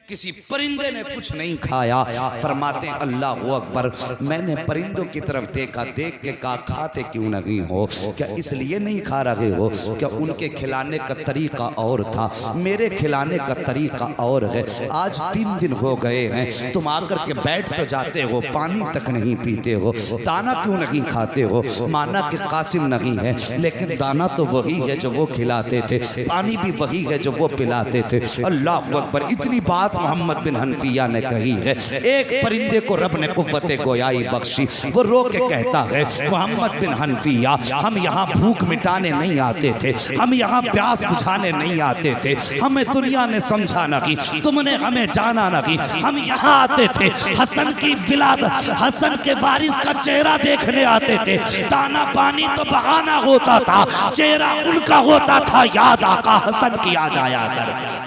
किसी परिंदे ने कुछ नहीं खाया। फरमाते अल्लाह अकबर। मैंने परिंदों की तरफ देखा, देख के कहा खाते क्यों नहीं हो? क्या इसलिए नहीं खा रहे हो? क्या उनके खिलाने का तरीका और था, मेरे खिलाने का तरीका और है। आज 3 दिन हो गए हैं, तुम आकर के बैठ तो जाते हो, पानी तक नहीं पीते हो, दाना क्यों नहीं खाते हो? माना कि कासिम नहीं है लेकिन दाना तो वही है जो वो खिलाते थे, पानी भी वही है जो वो पिलाते थे। अल्लाह अकबर। इतनी बात मोहम्मद बिन हनफिया ने कही है। एक परिंदे को रब ने कुव्वते गोयाई बख्शी, वो रो के कहता है मोहम्मद बिन हनफिया हम यहाँ भूख मिटाने नहीं आते थे, हम यहाँ प्यास बुझाने नहीं आते थे, हमें दुनिया ने समझा नहीं, तुमने हमें जाना नहीं, हम यहाँ आते थे हसन की विलादत, हसन के वारिस का चेहरा देखने आते थे। दाना पानी तो बहाना होता था, चेहरा उनका होता था, याद आका हसन की आ जाया करती।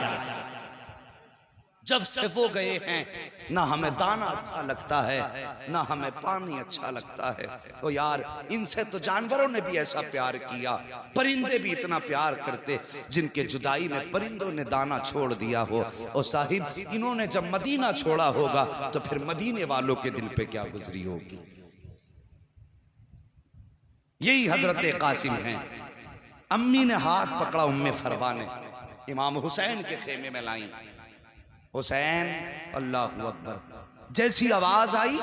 जब से वो गए हैं ना हमें दाना अच्छा लगता है ना हमें पानी अच्छा लगता है। तो यार इनसे तो जानवरों ने भी ऐसा प्यार किया, परिंदे भी इतना प्यार करते जिनके जुदाई में परिंदों ने दाना छोड़ दिया हो। और साहिब इन्होंने जब मदीना छोड़ा होगा तो फिर मदीने वालों के दिल पे क्या गुजरी होगी। यही हजरत कासिम हैं। अम्मी ने हाथ पकड़ा उम्मे फरवा ने, इमाम हुसैन के खेमे में लाई हुसैन, अल्लाहु अकबर। जैसी आवाज आई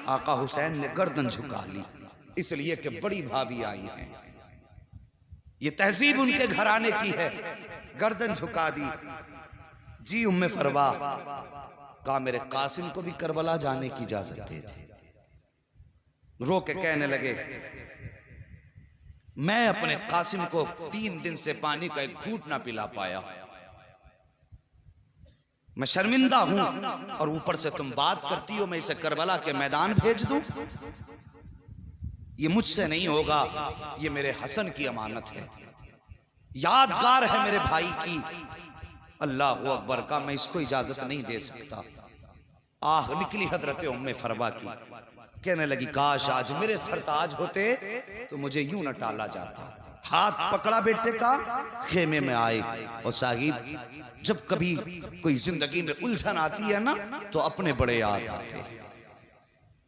आका हुसैन ने गर्दन झुका ली, इसलिए कि बड़ी भाभी आई हैं, ये तहजीब उनके घराने की है। गर्दन झुका दी। जी उम्मे फरवा, कहा मेरे कासिम को भी करबला जाने की इजाजत दे थे। रो के कहने लगे, मैं अपने कासिम को 3 दिन से पानी का एक घूंट ना पिला पाया, मैं शर्मिंदा हूं, और ऊपर से तुम बात करती हो मैं इसे करबला के मैदान भेज दूं। ये मुझसे नहीं होगा, ये मेरे हसन की अमानत है, यादगार है मेरे भाई की। अल्लाह अकबर का, मैं इसको इजाजत नहीं दे सकता। आह निकली हजरत उम्मे फरवा की, कहने लगी काश आज मेरे सरताज होते तो मुझे यूं न टाला जाता। हाथ पकड़ा बेटे का, खेमे में आए। और साहिब जब कभी कोई जिंदगी में उलझन आती है ना तो अपने बड़े याद आते हैं,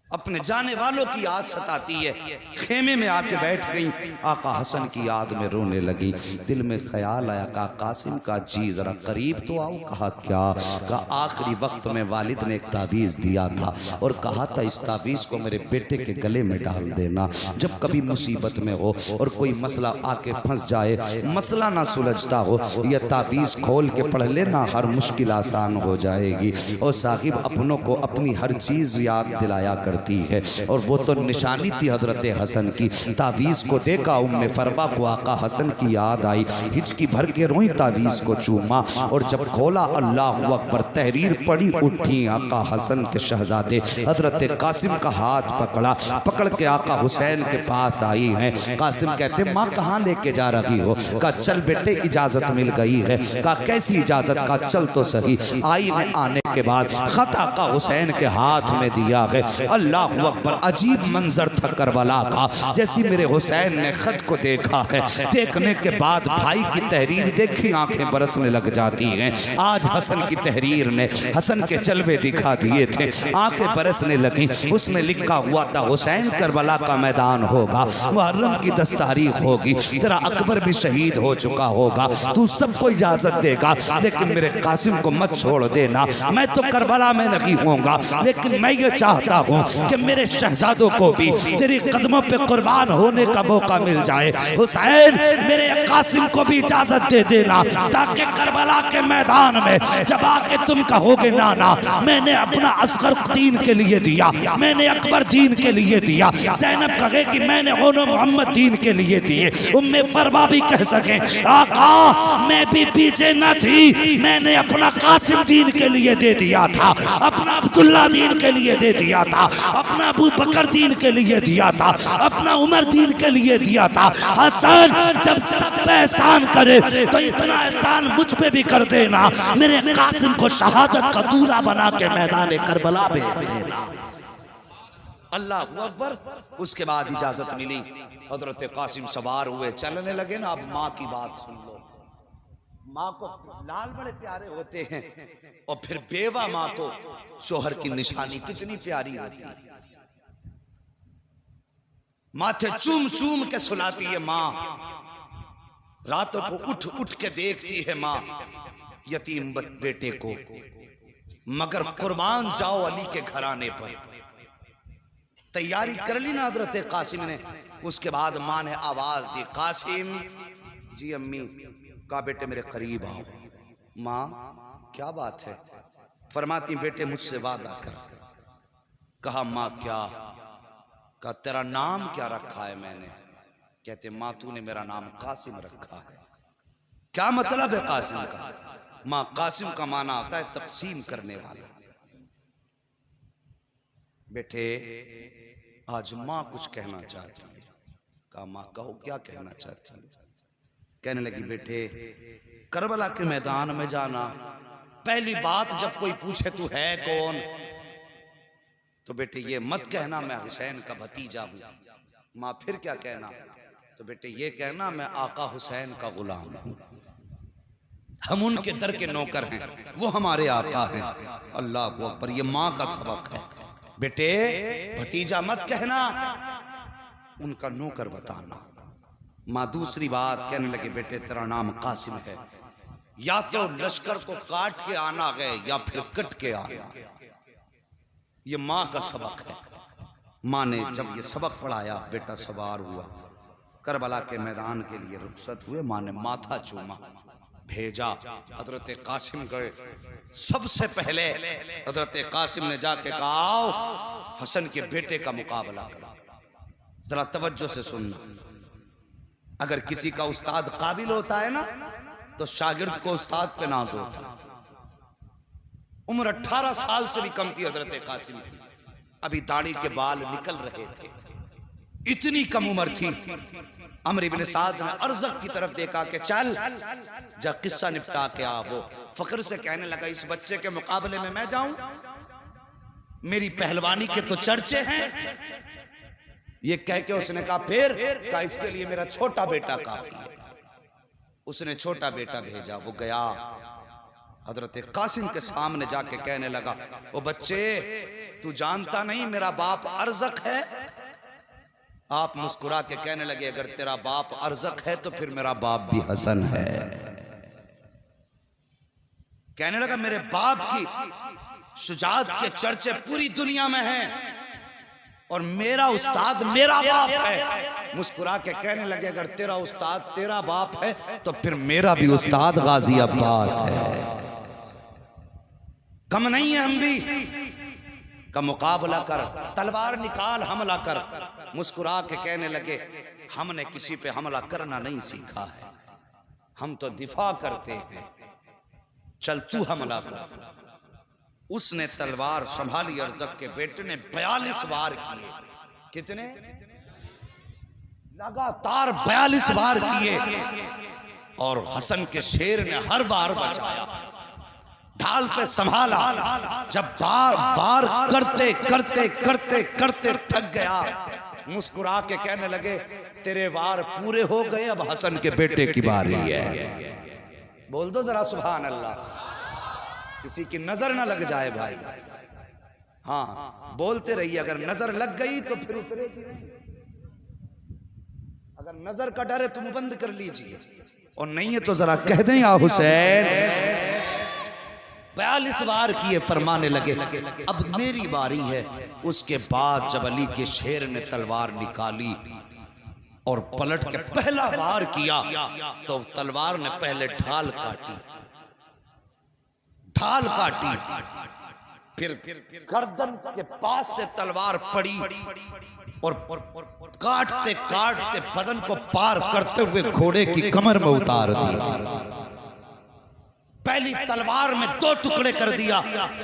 अपने जाने वालों की याद सताती है। खेमे में आके बैठ गई, आका हसन की याद में रोने लगी। दिल में ख्याल आया, कहा कासिम का जी जरा करीब तो आओ। कहा क्या? कहा आखिरी वक्त में वालिद ने एक तावीज़ दिया था और कहा था इस तावीज़ को मेरे बेटे के गले में डाल देना, जब कभी मुसीबत में हो और कोई मसला आके फंस जाए, मसला ना सुलझता हो, यह तावीज़ खोल के पढ़ लेना, हर मुश्किल आसान हो जाएगी। और साहिब अपनों को अपनी हर चीज़ याद दिलाया कर है, और वो तो निशानी थी हजरत हसन की। तावीज़ को देखा उम्मे फरवा को आका हसन की याद आई, हिचकी भर के रोई, तावीज़ को चूमा, और जब खोला अल्लाह अकबर, तहरीर पड़ी, उठी। आका हसन के शहजादे हजरत कासिम का हाथ पकड़ा, पकड़ के आका हुसैन के पास आई हैं। कासिम कहते माँ कहाँ लेके जा रही हो? कहा चल बेटे इजाजत मिल गई है। कहा कैसी इजाजत? का चल तो सही। आई ने आने के बाद खत आका हुसैन के हाथ में दिया है। अल्लाहु अकबर, अजीब मंजर था करबला का। जैसी मेरे हुसैन ने खत को देखा है, देखने के बाद भाई की तहरीर देखी आंखें बरसने लग जाती हैं। आज हसन की तहरीर ने हसन के जलवे दिखा दिए थे, आंखें बरसने लगी। उसमें लिखा हुआ था हुसैन करबला का मैदान होगा, मुहर्रम की 10 तारीख होगी, तेरा अकबर भी शहीद हो चुका होगा, तू सबको इजाजत देगा, लेकिन मेरे कासिम को मत छोड़ देना। मैं तो करबला में नहीं होऊंगा, लेकिन मैं ये चाहता हूँ कि मेरे शहजादों को भी तेरी कदमों पे कुर्बान होने का मौका मिल जाए। हुसैन मेरे कासिम को भी इजाजत दे देना, ताकि करबला के मैदान में जब आके तुम कहोगे नाना मैंने अपना अस्कर दीन के लिए दिया, मैंने अकबर दीन के लिए दिया, ज़ैनब कहे कि मैंने ओनो मोहम्मद दीन के लिए दिए, उम्मे फरवा भी कह सके आका मैं भी पीछे न थी, मैंने अपना कासिम दीन के लिए दे दिया था, अपना अब्दुल्ला दीन के लिए दे दिया था, अपना अबू बकर दीन के लिए दिया था, अपना उमर दीन के लिए दिया था। हसन जब सब पे एहसान करे तो इतना एहसान मुझ पे भी कर देना, मेरे कासिम को शहादत का दूल्हा बना के मैदान करबला भेज देना। अल्लाह अकबर। उसके बाद इजाजत मिली, हजरत कासिम सवार हुए, चलने लगे ना। अब माँ की बात सुन लो। माँ को लाल बड़े प्यारे होते हैं, और फिर बेवा माँ को शोहर की निशानी कितनी प्यारी होती है। माथे चूम चूम के सुलाती है माँ, रातों को उठ उठ के देखती है माँ यतीम बेटे को, मगर कुर्बान जाओ अली के घराने पर। तैयारी कर ली ना हजरत कासिम ने। उसके बाद माँ ने आवाज दी, कासिम। जी अम्मी। कहा बेटे मेरे करीब आओ। माँ क्या बात है? फरमाती बेटे मुझसे वादा कर। कहा माँ क्या? कहा तेरा नाम क्या रखा है मैंने? कहते माँ तूने मेरा नाम कासिम रखा है। क्या मतलब है कासिम का? माँ कासिम का माना आता है तकसीम करने वाला। बेटे आज माँ कुछ कहना चाहती है। कहा माँ कहो क्या कहना चाहती है? कहने लगी बेटे करबला के मैदान में जाना, पहली बात जब कोई पूछे तू है कौन, तो बेटे ये मत कहना मैं हुसैन का भतीजा हूं। माँ फिर क्या कहना? तो बेटे ये कहना मैं आका हुसैन का गुलाम हूं, हम उनके दर के नौकर हैं, वो हमारे आका हैं। अल्लाह अकबर। ये माँ का सबक है। बेटे भतीजा मत कहना, उनका नौकर बताना। माँ दूसरी बात कहने लगी बेटे तेरा नाम कासिम है, या तो लश्कर को काट के आना है या फिर कट के आना। ये माँ का सबक है। माँ ने जब ये सबक पढ़ाया, बेटा सवार हुआ, करबला के मैदान के लिए रुखसत हुए। माँ ने माथा चूमा, भेजा। हजरत कासिम गए। सबसे पहले हजरत कासिम ने जाके कहा, आओ हसन के बेटे का मुकाबला करो। जरा तवज्जो से सुनना, अगर किसी का उस्ताद काबिल होता है ना, तो शागिर्द को उस्ताद पे नाज होता है। उम्र 18 साल से भी कम थी हजरत कासिम की, अभी दाढ़ी के बाल निकल रहे थे, इतनी कम उम्र थी। अमर इब्न साद ने अर्ज़क की तरफ देखा कि चल जा किस्सा निपटा के आ। वो फख्र से कहने लगा, इस बच्चे के मुकाबले में मैं जाऊं? मेरी पहलवानी के तो चर्चे हैं। ये कह के उसने कहा, फिर कहा, इसके लिए मेरा छोटा बेटा काफी है। उसने छोटा बेटा भेजा, वो गया हजरत कासिम के सामने जाके कहने लगा, ओ बच्चे, तू जानता नहीं मेरा बाप अर्ज़क है? आप मुस्कुरा के कहने लगे, अगर तेरा बाप अर्ज़क है तो फिर मेरा बाप भी हसन है। कहने लगा, मेरे बाप की शुजाअत के चर्चे पूरी दुनिया में हैं और मेरा उस्ताद मेरा बाप है। मुस्कुरा के कहने लगे, अगर तेरा उस्ताद तेरा बाप है तो फिर मेरा भी उस्ताद गाजी अब्बास है। कम नहीं है हम भी, का मुकाबला कर, तलवार निकाल, हमला कर। मुस्कुरा के कहने लगे, हमने किसी पे हमला करना नहीं सीखा है, हम तो दिफा करते हैं, चल तू हमला कर। उसने तलवार संभाली, अर्ज़क के बेटे ने 42 वार किए। कितने? लगातार 42 वार किए और हसन के शेर ने हर वार बचाया, ढाल पे संभाला। जब वार करते करते करते करते थक गया, मुस्कुरा के कहने लगे, तेरे वार पूरे हो गए, अब हसन के बेटे की बारी है। बोल दो जरा सुभान अल्लाह, किसी की नजर ना लग जाए भाई। हाँ, बोलते रहिए, अगर नजर लग गई तो फिर उतरेगी। अगर नजर का डर है तुम बंद कर लीजिए, और नहीं है तो जरा कह दें, या हुसैन। 42 वार किए, फरमाने लगे, अब मेरी बारी है। उसके बाद जब अली के शेर ने तलवार निकाली और पलट के पहला वार किया, तो तलवार ने पहले ढाल काटी, फिर गर्दन के पास से तलवार पड़ी और काटते काटते बदन को पार करते हुए घोड़े की कमर में उतार दी। पहली तलवार में 2 टुकड़े कर दिया,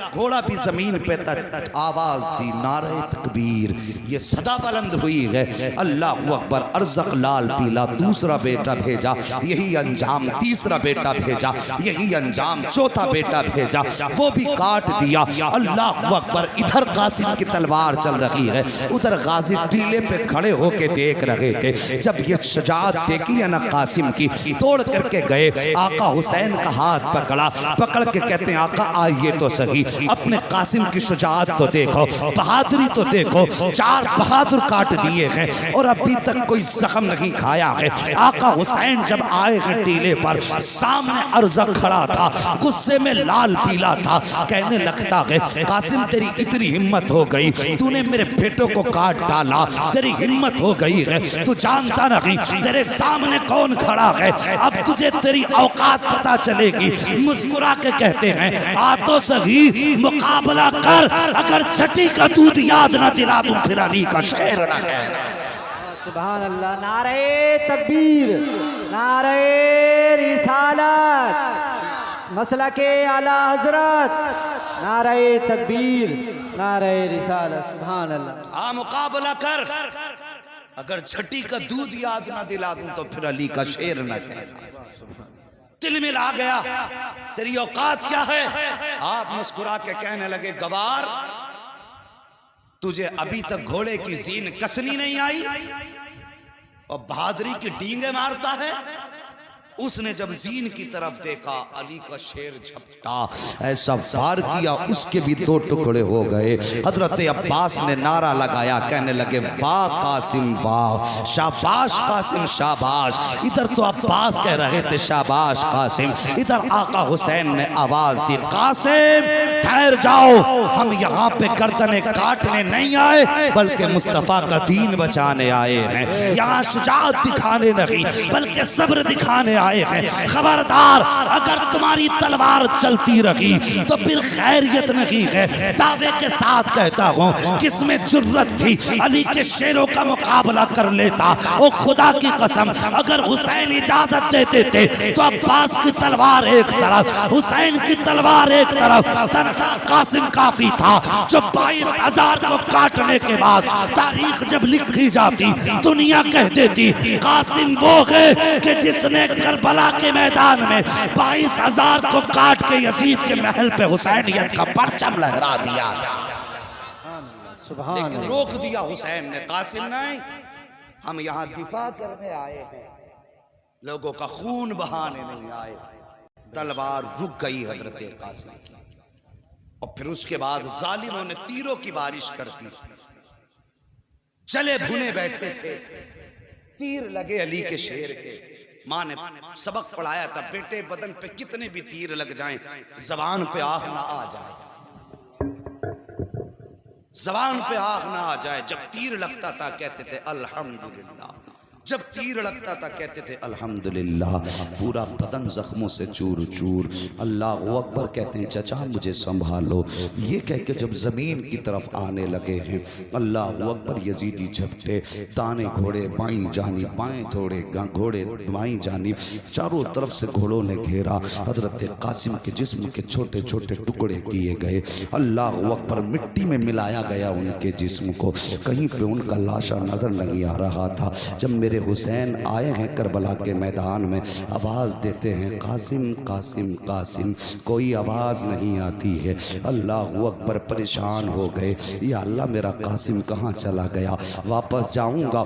घोड़ा भी जमीन पे तक। आवाज दी, नारे तकबीर। ये सदा बुलंद हुई है, अल्लाहु अकबर। अर्ज़क लाल पीला दूसरा बेटा भेजा, यही अंजाम। तीसरा बेटा भेजा, यही अंजाम। चौथा बेटा भेजा, वो भी काट दिया। अल्लाहु अकबर। इधर कासिम की तलवार चल रही है, उधर गाजी टीले पे खड़े होके देख रहे थे। जब ये शुजाअत देखी है ना कासिम की, तोड़ करके गए, आका हुसैन का हाथ पकड़ के कहते हैं, आका आइए तो सही, अपने कासिम की शुजाअत तो देखो, बहादुरी तो देखो। 4 बहादुर काट दिए हैं और अभी तक कोई जख्म नहीं खाया है। आका हुसैन जब आए हैं टीले पर, सामने अर्ज़क खड़ा था, गुस्से में लाल पीला था। कहने लगता है, कासिम तेरी इतनी हिम्मत हो गई, तूने मेरे बेटों को काट डाला, तेरी हिम्मत हो गई है, तू जानता नहीं तेरे सामने कौन खड़ा है, अब तुझे तेरी औकात पता चलेगी। मुस्कुरा के कहते हैं, आ तो सही, मुकाबला कर, अगर छठी का दूध याद ना दिला दूं फिर अली का शेर ना कहना। सुभान अल्लाह। नारे तकबीर, नारे रिसालत, मसला के आला हजरत, नारे तकबीर, नारे रिसालत। सुभान अल्लाह। आ मुकाबला कर, अगर छठी का दूध याद ना दिला दूं तो फिर अली का शेर ना कहना। दिल में आ गया, तेरी औकात क्या है? आप मुस्कुरा के कहने लगे, गवार, तुझे अभी तक घोड़े की जीन कसनी नहीं आई और बहादुरी की डींगे मारता है? उसने जब जीन की तरफ देखा, अली का शेर झपटा, ऐसा वार किया उसके भी दो टुकड़े हो गए। हजरत अब्बास ने नारा लगाया, कहने लगे वाह कासिम वाह, शाबाश कासिम शाबाश। इधर तो अब्बास कह रहे थे शाबाश कासिम, इधर आका हुसैन ने आवाज दी, कासिम ठहर जाओ, हम यहाँ पे गर्दने काटने नहीं आए बल्कि मुस्तफा का दीन बचाने आए हैं। यहाँ शुजाअत दिखाने नहीं बल्कि सब्र दिखाने आए हैं। खबरदार, अगर तुम्हारी तलवार चलती रही तो फिर खैरियत नहीं है। दावे के साथ कहता हूँ, किसमें जुर्रत थी अली के शेरों का मुकाबला कर लेता। ओ खुदा की कसम, अगर हुसैन इजाजत देते थे तो अब्बास की तलवार एक तरफ, हुसैन की तलवार एक तरफ, तनहा कासिम काफी था जो 22,000 को काटने के बाद तारीख जब लिखी जाती दुनिया कह देती कासिम वो है कि जिसने करबला के मैदान में 22,000 को काट के यजीद के महल पे हुसैनियत का परचम लहरा दिया। लेकिन रोक दिया हुसैन ने, कासिम नहीं, हम यहाँ दिफा करने आए हैं, लोगों का खून बहाने नहीं आए। तलवार रुक गई हजरत कासिम की, और फिर उसके बाद जालिमों ने तीरों की बारिश कर दी। चले भुने बैठे थे, तीर लगे अली के शेर के। माँ ने सबक पढ़ाया था, बेटे बदन पे कितने भी तीर लग जाएं, जबान पे आह ना आ जाए, जबान पे आह ना आ जाए। जब तीर लगता था कहते थे अल्हम्दुलिल्लाह, जब तीर लगता था कहते थे अल्हम्दुलिल्लाह। पूरा बदन जख्मों से चूर चूर। अल्लाह अकबर कहते हैं, चचा मुझे संभालो। ये कह के जब ज़मीन की तरफ आने लगे हैं, अल्लाह अकबर, यजीदी झपटे, ताने घोड़े बाईं जानी, बाएं घोड़े बाईं जानी, चारों तरफ से घोड़ों ने घेरा। हजरत कासिम के जिस्म के छोटे छोटे टुकड़े किए गए। अल्लाह अकबर, मिट्टी में मिलाया गया उनके जिस्म को, कहीं पे उनका लाशा नजर नहीं आ रहा था। जब मेरे हुसैन आए हैं करबला के मैदान में, आवाज़ देते हैं कासिम कासिम कासिम, कोई आवाज़ नहीं आती है। अल्लाह अकबर परेशान हो गए, या अल्लाह मेरा कासिम कहाँ चला गया। वापस जाऊंगा,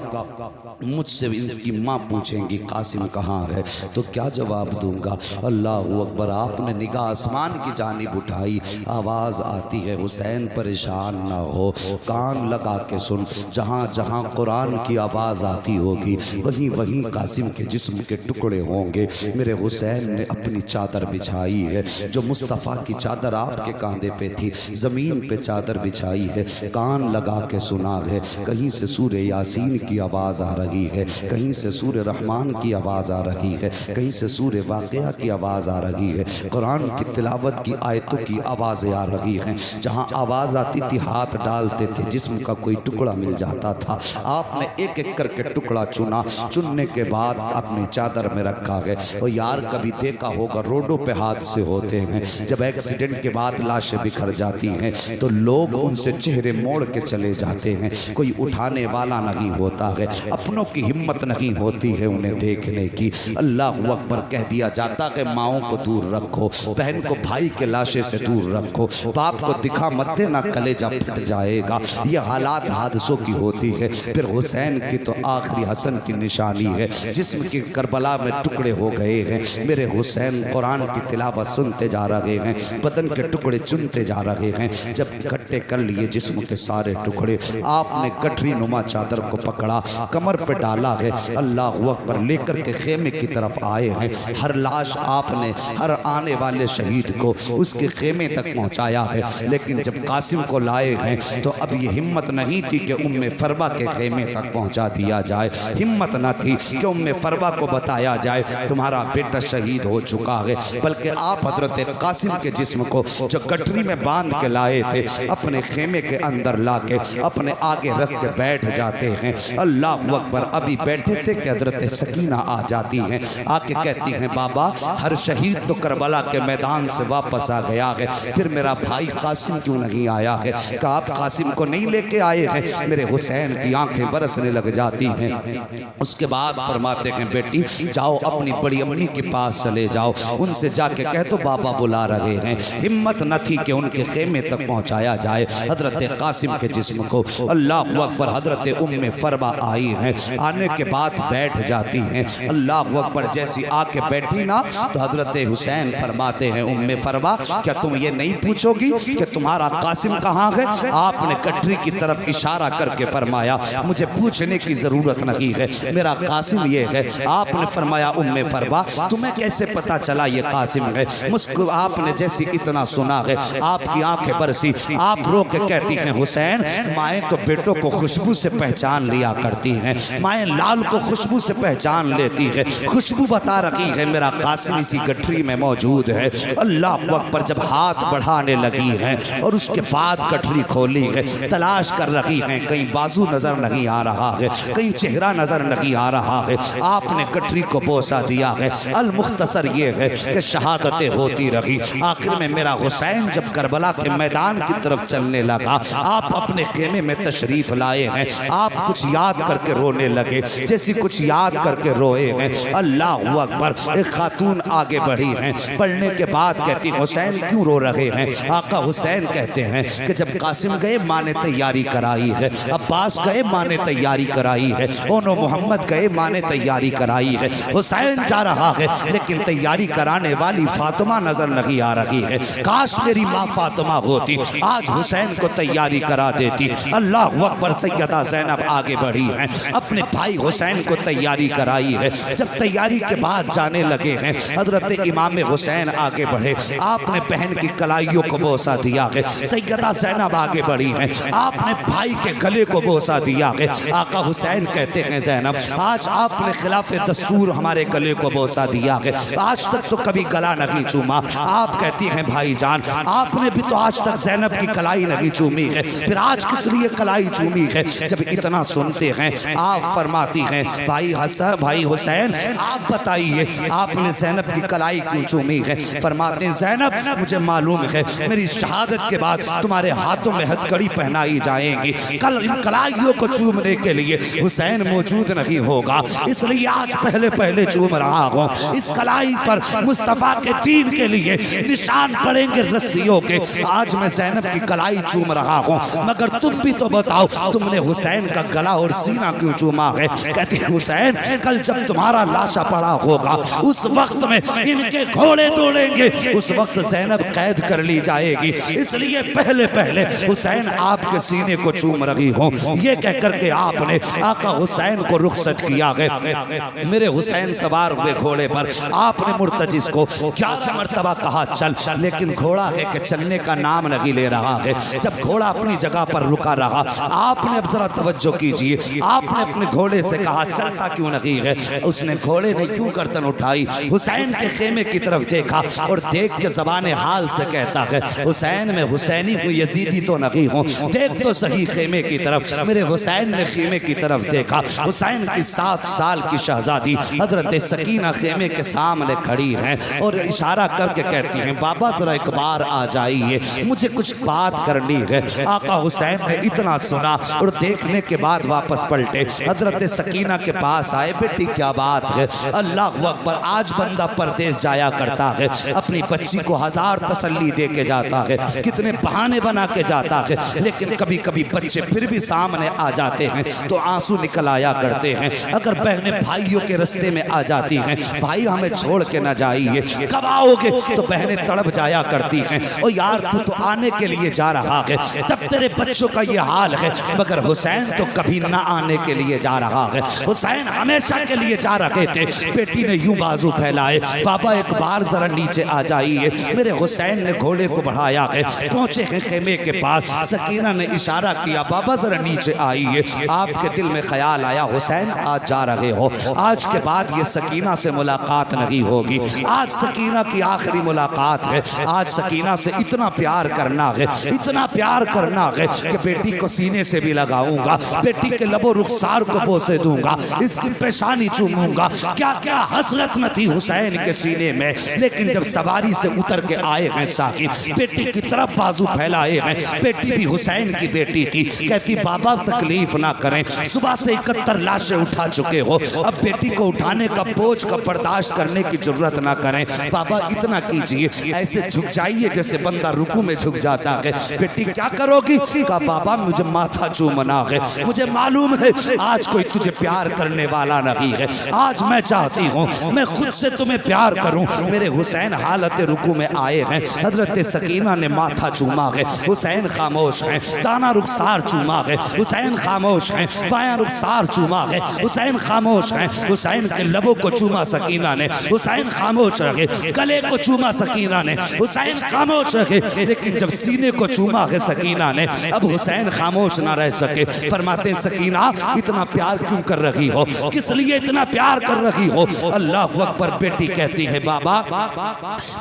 मुझसे इनकी माँ पूछेंगी कासिम कहाँ है, तो क्या जवाब दूंगा। अल्लाह अकबर, आपने निगाह आसमान की जानिब उठाई, आवाज़ आती है हुसैन परेशान ना हो, कान लगा के सुन, जहाँ जहाँ कुरान की आवाज़ आती होगी वहीं वहीं कासिम के जिस्म के टुकड़े होंगे। मेरे हुसैन ने अपनी चादर बिछाई है, जो मुस्तफ़ा की चादर आपके कांधे पे थी, ज़मीन पे चादर बिछाई है, कान लगा के सुना है। कहीं से सूरे यासीन की आवाज़ आ रही है, कहीं से सूरे रहमान की आवाज़ आ रही है, कहीं से सूरे वाक़िया की आवाज़ आ रही है, कुरान की तिलावत की आयतों की आवाज़ें आ रही हैं। जहाँ आवाज़ आती थी हाथ डालते थे, जिस्म का कोई टुकड़ा मिल जाता था। आपने एक एक करके टुकड़ा चुना, चुनने के बाद अपनी चादर में रखा है। और यार कभी देखा होगा रोडों पे हादसे होते हैं, जब एक्सीडेंट के बाद लाशें बिखर जाती हैं तो लोग उनसे चेहरे मोड़ के चले जाते हैं, कोई उठाने वाला नहीं होता है, अपनों की हिम्मत नहीं होती है उन्हें देखने की। अल्लाह अकबर, कह दिया जाता है माओं को दूर रखो, बहन को भाई के लाशे से दूर रखो, बाप को दिखा मत देना कलेजा फट जाएगा। ये हालात हादसों की होती है। फिर हुसैन की तो आखिरी हसन की निशानी है, जिस्म के करबला में टुकड़े हो गए हैं। मेरे हुसैन कुरान की तिलावत सुनते जा रहे हैं, बदन के टुकड़े चुनते जा रहे हैं। जब इकट्ठे कर लिए जिस्म के सारे टुकड़े, आपने गठरी नुमा चादर को पकड़ा, कमर पे डाला है। अल्लाह अकबर, लेकर के खेमे की तरफ आए हैं। हर लाश आपने हर आने वाले शहीद को उसके खेमे तक पहुंचाया है। लेकिन जब कासिम को लाए हैं तो अब ये हिम्मत नहीं थी कि उम्मे फरबा के खेमे तक पहुंचा दिया जाए, हिम्मत न थी कि उम्मे फरबा को बताया जाए तुम्हारा बेटा शहीद हो चुका है। बल्कि आप हजरत कासिम के जिस्म को जो गठरी में बांध के लाए थे, अपने खेमे के अंदर ला के अपने आगे रख के बैठ जाते हैं। अल्लाह अकबर, अभी बैठे थे कि हजरत सकीना आ जाती हैं, आके कहती हैं बाबा, हर शहीद तो करबला के मैदान से वापस आ गया है, फिर मेरा भाई कासिम क्यों नहीं आया है? क्या आप कासिम को नहीं लेके आए हैं? मेरे हुसैन की आंखें बरसने लग जाती हैं। उसके बाद फरमाते हैं बेटी जाओ अपनी बड़ी अम्मी के पास चले जाओ, उनसे जाके कह दो बाबा बुला रहे हैं। हिम्मत न थी कि उनके खेमे तक पहुंचाया जाए हजरत कासिम के जिस्म को। अल्लाह अकबर, हजरत उम्मे फरबा आई हैं, आने के बाद बैठ जाती हैं। अल्लाह अकबर, जैसी आके बैठी ना तो हजरत हुसैन फरमाते हैं, उम्मे फरवा क्या तुम ये नहीं पूछोगी कि तुम्हारा कासिम कहाँ है? आपने गठरी की तरफ इशारा करके फरमाया मुझे पूछने की जरूरत नहीं है, मेरा कासिम ये है। आपने फरमाया उम्मे फरवा तुम्हें कैसे पता चला ये कासिम है? मुस्कुरा आपने जैसी इतना सुना है आपकी आंखें बरसी, आप रो के कहती हैं हुसैन माएँ तो बेटों को खुशबू से पहचान लिया करती हैं, माएँ लाल को खुशबू से पहचान लेती है, खुशबू बता रही है मेरा कासिम इसी गठरी में मौजूद है। अल्लाह अकबर, जब हाथ बढ़ाने लगी है और उसके बाद गठरी खोली है, तलाश कर रही है, कहीं बाजू नजर नहीं आ रहा है, कहीं चेहरा नजर नहीं आ रहा है। आपने गठरी को बोसा दिया है। अल मुख्तसर ये है कि शहादतें होती रही, आखिर में मेरा हुसैन जब करबला के मैदान की तरफ चलने लगा, आप अपने खेमे में तशरीफ लाए हैं, आप कुछ याद करके रोने लगे, जैसी कुछ याद करके रोए हैं। अल्लाह अकबर, एक खातून आगे बढ़ी हैं, पढ़ने के बाद कहती हुसैन क्यों रो रहे हैं? आका हुसैन कहते हैं कि जब कासिम गए माँ ने तैयारी कराई है, अब्बास गए माँ ने तैयारी कराई है, ओनो मोहम्मद गए माँ ने तैयारी कराई है, हुसैन जा रहा है लेकिन तैयारी कराने वाली फातिमा नजर नहीं आ रही है। काश मेरी माँ फातिमा होती, आज हुसैन को तैयारी करा देती। अल्लाह अकबर, सैयदा ज़ैनब आगे बढ़ी हैं, अपने भाई हुसैन को तैयारी कराई है। जब तैयारी के बाद जाने लगे हैं, हजरत इमाम हुसैन आगे बढ़े, आपने बहन की कलाइयों को बोसा दिया है। सैयदा ज़ैनब आगे बढ़ी हैं, आपने भाई के गले को बोसा दिया है। आका हुसैन कहते हैं ज़ैनब आज आपने खिलाफ दस्तूर हमारे गले को बोसा दिया है, आज तक तो कभी गला नहीं चूमा। आप कहती हैं भाईजान आपने भी तो आज तक ज़ैनब की कलाई नहीं चूमी है, फिर आज किस लिए कलाई चूमी है? जब इतना सुनते हैं आप फरमाती हैं भाई हसन भाई हुसैन आप बताइए आपने ज़ैनब की कलाई क्यों चूमी है? फरमाते हैं ज़ैनब मुझे मालूम है मेरी शहादत के बाद तुम्हारे हाथों में हथकड़ी पहनाई जाएगी, कल इन कलाइयों को चूमने के लिए हुसैन मौजूद नहीं होगा, इसलिए आज पहले पहले चूम रहा हूँ। इस कलाई पर मुस्तफ़ा के दीन के लिए निशान पड़ेंगे रस्सियों के, आज मैं ज़ैनब की कलाई चूम रहा हूँ। मगर तुम भी तो बताओ तुमने हुसैन का गला और सीना क्यों चूमा है? कहते हैं हुसैन कल जब तुम्हारा लाशा पड़ा होगा उस वक्त में इनके घोड़े दौड़ेंगे, उस वक्त ज़ैनब कैद कर ली जाएगी, इसलिए पहले पहले हुसैन आपके सीने को चूम रही हूँ। ये कह करके आपने आका हुसैन को रुखसत किया है। मेरे हुसैन सवार हुए घोड़े पर, आपने मुर्तजिस को 11 मरतबा कहा चल, लेकिन घोड़ा है कि चलने का नाम नहीं ले रहा है। जब घोड़ा अपनी जगह पर रुका रहा, आपने अब जरा तवज्जो कीजिए, आपने अपने घोड़े से कहा चलता क्यों नहीं है? उसने घोड़े ने क्यों गर्दन उठाई, हुसैन के खेमे की तरफ देखा और देख के ज़बान हाल से कहता है हुसैन मैं हुसैनी हूँ, यजीदी तो नहीं हूँ, देख तो सही खेमे की तरफ। मेरे हुसैन ने खेमे की तरफ देखा, हुसैन की 7 साल की शहजादी हजरत सकीना खेमे के सामने खड़ी हैं और इशारा करके कहती हैं बाबा जरा एक बार आ जाइए, मुझे कुछ बात करनी है। आका हुसैन ने इतना सुना और देखने के बाद वापस पलटे, हजरत सकीना के पास आए, बेटी क्या बात है? अल्लाह अकबर, आज बंदा परदेश जाया करता है, अपनी बच्ची को 1000 तसल्ली दे के जाता है, कितने बहाने बना के जाता है, लेकिन कभी कभी बच्चे फिर भी सामने आ जाते हैं तो आंसू निकल आया करते हैं। अगर बहनें भाइयों के रास्ते में आ जाती हैं, भाई हमें छोड़ के ना जाइए, कब आओगे? तो बहनें तड़प जाया करती हैं, ओ यार तू तो आने के लिए जा रहा है, तब तेरे बच्चों का ये हाल है। मगर हुसैन तो कभी ना आने के लिए जा रहा है, हुसैन हमेशा के लिए जा रहे थे। बेटी ने यूं बाजू फैलाए, बाबा एक बार जरा नीचे आ जाइए। मेरे हुसैन ने घोड़े को बढ़ाया है, पहुंचे हैं खेमे के पास, सकीना ने इशारा किया बाबा जरा नीचे आइए। आपके दिल में ख्याल आया हुसैन आज जा रहे हो, आज के बाद ये सकीना से मुलाकात नहीं होगी, आज सकीना की आखिरी मुलाकात है, आज सकीना से इतना प्यार करना है, इतना प्यार करना है कि बेटी को सीने से भी लगाऊंगा, बेटी के लबो रुखसार को बोसे दूंगा, इसकी पेशानी चूमूंगा। क्या क्या हसरत न थी हुसैन के सीने में। लेकिन जब सवारी से उतर के आए हैं साहिब, बेटी की तरफ बाजू फैलाए हैं, बेटी भी हुसैन की बेटी थी, कहती बाबा तकलीफ ना करें, सुबह से 71 लाशें उठा चुके हो, अब बेटी को उठाने का बोझ का बर्दाश्त करने की जरूरत ना करें, बाबा इतना कीजिए, ऐसे झुक जाइए जैसे बंदा रुकू में झुक जाता है। बेटी क्या करोगी? कहा बाबा मुझे माथा चूमना है, मुझे मालूम है आज कोई तुझे प्यार करने वाला नहीं है। आज मैं चाहती हूँ मैं खुद से तुम्हें प्यार करूँ। मेरे हुसैन हालत रुकू में आए हैं। हजरत सकीना ने माथा चूमा है, हुसैन खामोश हैं। दाना रुखसार चूमा है, हुसैन खामोश हैं। बायां रुखसार चूमा है, हुसैन खामोश हैं। हुसैन के लबों को चूमा सकीना ने, हुसैन खामोश रहे। गले को चूमा सकीना ने, हुसैन खामोश रहे। लेकिन जब सीने को चूमा है सकीना ने, अब हुसैन खामोश ना रह सके। फरमाते सकीना इतना प्यार क्यों कर रही हो, किस लिए इतना प्यार कर रही हो? अल्लाह अकबर। बेटी कहती है बाबा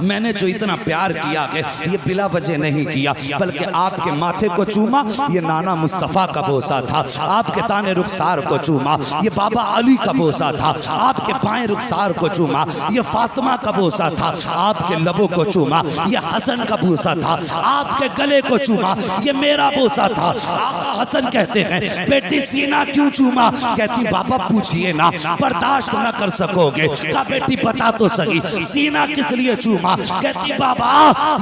मैंने जो इतना प्यार किया है ये बिला वजह नहीं किया, बल्कि आपके माथे को चूमा ये नाना मुस्तफ़ा का बोसा था। आपके ताने रुखसार को चूमा ये बाबा अली का बोसा था। आपके बाएं रुखसार को चूमा ये फातिमा का बोसा था। आपके लबों को चूमा ये हसन का बोसा था। आपके गले को चूमा ये मेरा बोसा था। आका हसन कहते हैं बेटी सीना क्यों चूमा? कहती बाबा पूछिए ना, बर्दाश्त ना कर सकोगे। कहा बेटी बता तो सही सीना किस लिए चूमा? कहती बाबा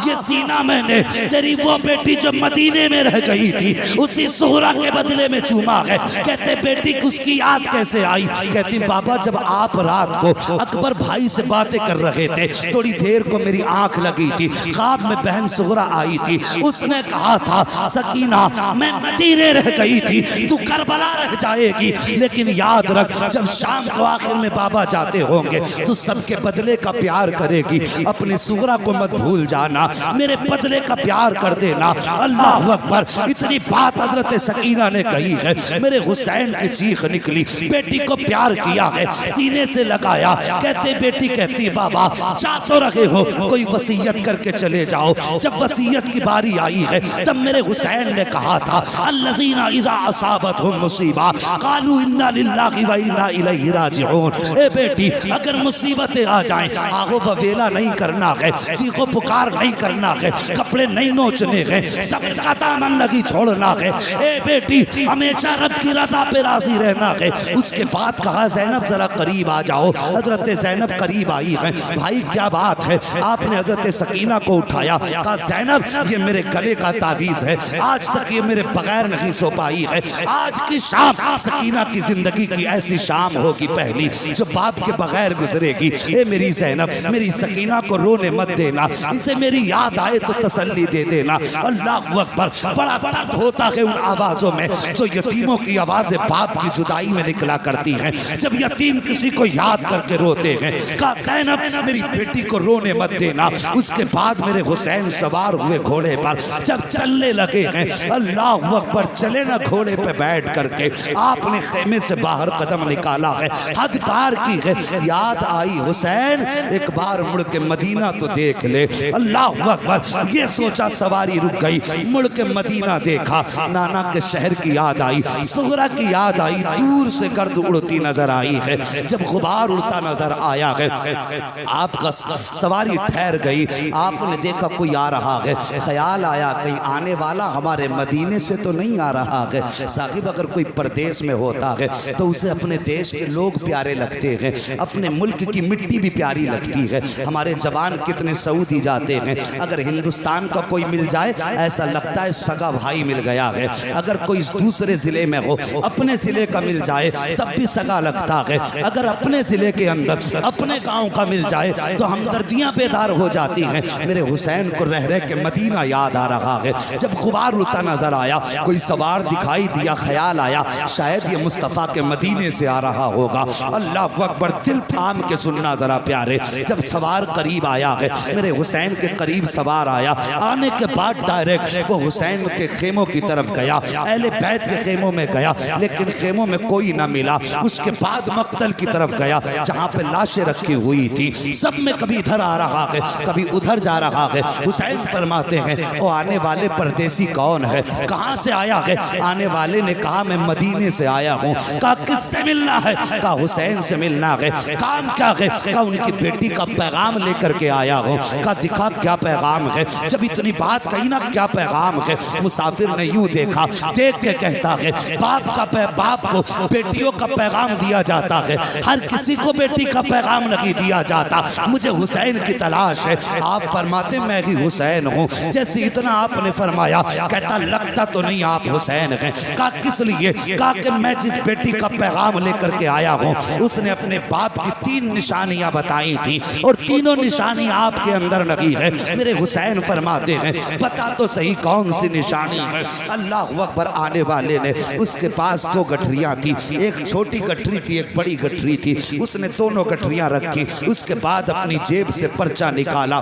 ये सीना मैंने तेरी वो बेटी जो मदीने में रह गई थी उसी सोहरा के बदले में चूमा है। कहते बेटी उसकी याद कैसे आई? कहती बाबा जब आप रात को अकबर भाई से बातें कर रहे थे थोड़ी देर को मेरी आंख लगी थी, ख्वाब में बहन सोहरा आई थी। उसने कहा था सकीना मैं मदीने रह गई थी, तू करबला रह जाएगी, लेकिन याद रख जब शाम को आखिर में बाबा जाते होंगे तो सबके बदले का प्यार करेगी। अपनी सुगरा को मत भूल जाना, मेरे बदले का प्यार कर देना। अल्लाह अकबर। इतनी बात हजरत सकीना ने कही है, मेरे हुसैन की चीख निकली। बेटी को प्यार किया है, सीने से लगाया। कहते बेटी कहती बाबा जा तो रहे हो, कोई वसीयत करके चले जाओ। जब वसीयत की बारी आई है तब मेरे हुसैन ने कहा था अल्लज़ीना इज़ा असाबतहुम मुसीबा क़ालू इन्ना लिल्लाहि व इन्ना इलैहि राजिऊन। ए बेटी अगर मुसीबतें आ जाएं आगो ववेला नहीं करना है, चीखो पुकार नहीं करना है, कपड़े नहीं नोचने हैं, सब्र का दामन नहीं छोड़ना है। ए बेटी हमेशा रब की रजा पे राजी रहना है। उसके बाद कहा ज़ैनब जरा करीब आ जाओ। हजरत ज़ैनब करीब आई है। भाई क्या बात है? आपने हजरत सकीना को उठाया, कहा ज़ैनब ये मेरे गले का तावीज़ है, आज तक ये मेरे बगैर नहीं सो पाई है। आज की शाम सकीना की जिंदगी की ऐसी शाम होगी पहली जो बाप के बगैर गुजरेगी। ए मेरी ज़ैनब मेरी सकीना को रोने मत देना, इसे मेरी याद आए तो तसल्ली दे देना। अल्लाह अकबर। बड़ा दर्द होता है उन आवाज़ों में जो यतीमों की आवाज़ें बाप की जुदाई में निकला करती हैं। जब यतीम किसी को याद करके रोते हैं, कहा ज़ैनब मेरी बेटी को रोने मत देना। उसके बाद मेरे हुसैन सवार हुए घोड़े पर, जब चलने लगे हैं अल्लाह अकबर, चले ना घोड़े पे बैठ करके आपने खेमे से बाहर कदम निकाला है, हद पार की है। याद आई हुसैन एक बार मुड़ के मदीना तो देख ले। अल्लाह अकबर। ये सोचा सवारी रुक गई, मुड़ के मदीना देखा, नाना के शहर की याद आई, सुगरा की याद आई, दूर से गर्द उड़ती नजर आई है। जब गुबार उड़ता नजर आया है आपका सवारी ठहर गई। आपने देखा कोई आ रहा है, ख्याल आया कहीं आने वाला हमारे मदीने से तो नहीं आ रहा है। साहिब अगर कोई परदेश में होता है तो उसे अपने देश के लोग प्यारे लगते हैं, अपने मुल्क की मिट्टी भी प्यारी लगती है। हमारे जवान कितने सऊदी जाते हैं, अगर हिंदुस्तान का कोई मिल जाए ऐसा लगता है सगा भाई मिल गया है। अगर कोई दूसरे ज़िले में हो अपने ज़िले का मिल जाए तब भी सगा लगता है। अगर अपने ज़िले के अंदर अपने गाँव का मिल जाए तो हमदर्दियाँ बेदार हो जाती हैं। मेरे हुसैन को रह रह के मदीना याद आ रहा है। जब गुबार उड़ता नजर आया, कोई सवार दिखाई दिया, ख्याल आया शायद ये मुस्तफ़ा के मदीने से आ रहा होगा। अल्लाह अकबर। दिल थाम के सुनना जरा प्यारे, जब सवार करीब आया है, मेरे हुसैन के करीब सवार आया, आने के बाद डायरेक्ट वो हुसैन के खेमों की तरफ गया, अहले बैत के खेमों में गया, लेकिन खेमों में कोई ना मिला। उसके बाद मक्तल की तरफ गया जहाँ पे लाशें रखी हुई थी, सब में कभी इधर आ रहा है कभी उधर जा रहा है। हुसैन फरमाते हैं वो आने वाले परदेसी कौन है, कहाँ से आया है? आने वाले ने कहा मैं मदीने से आया हूँ। कहा किससे मिलना है? कहा हुसैन से मिलना है। काम क्या है? कहा उनकी बेटी का पैगाम लेकर के आया हूँ। कहा दिखा क्या पैगाम है? जब इतनी बात कही ना क्या पैगाम है, मुसाफिर ने यूं देखा, देख के कहता है बाप को बेटियों का पैगाम दिया जाता है, हर किसी को बेटी का पैगाम नहीं दिया जाता। मुझे हुसैन की तलाश है। आप फरमाते मैं ही हुसैन हूँ। जैसे इतना आपने फरमाया कहता लगता तो नहीं आप हुसैन हैं। कहा किस लिए? कहा कि मैं जिस बेटी का पैगाम लेकर के आया हूँ उसने अपने बाप की 3 निशानियां बताई थी और तीनों निशानी आपके अंदर लगी है। मेरे हुसैन फरमाते हैं बता तो सही कौन सी निशानी है। अल्लाह अकबर। आने वाले ने उसके पास 2 गठरियां थी, एक छोटी गठरी थी एक बड़ी गठरी थी। उसने दोनों गठरियां रखी, उसके बाद अपनी जेब से पर्चा निकाला।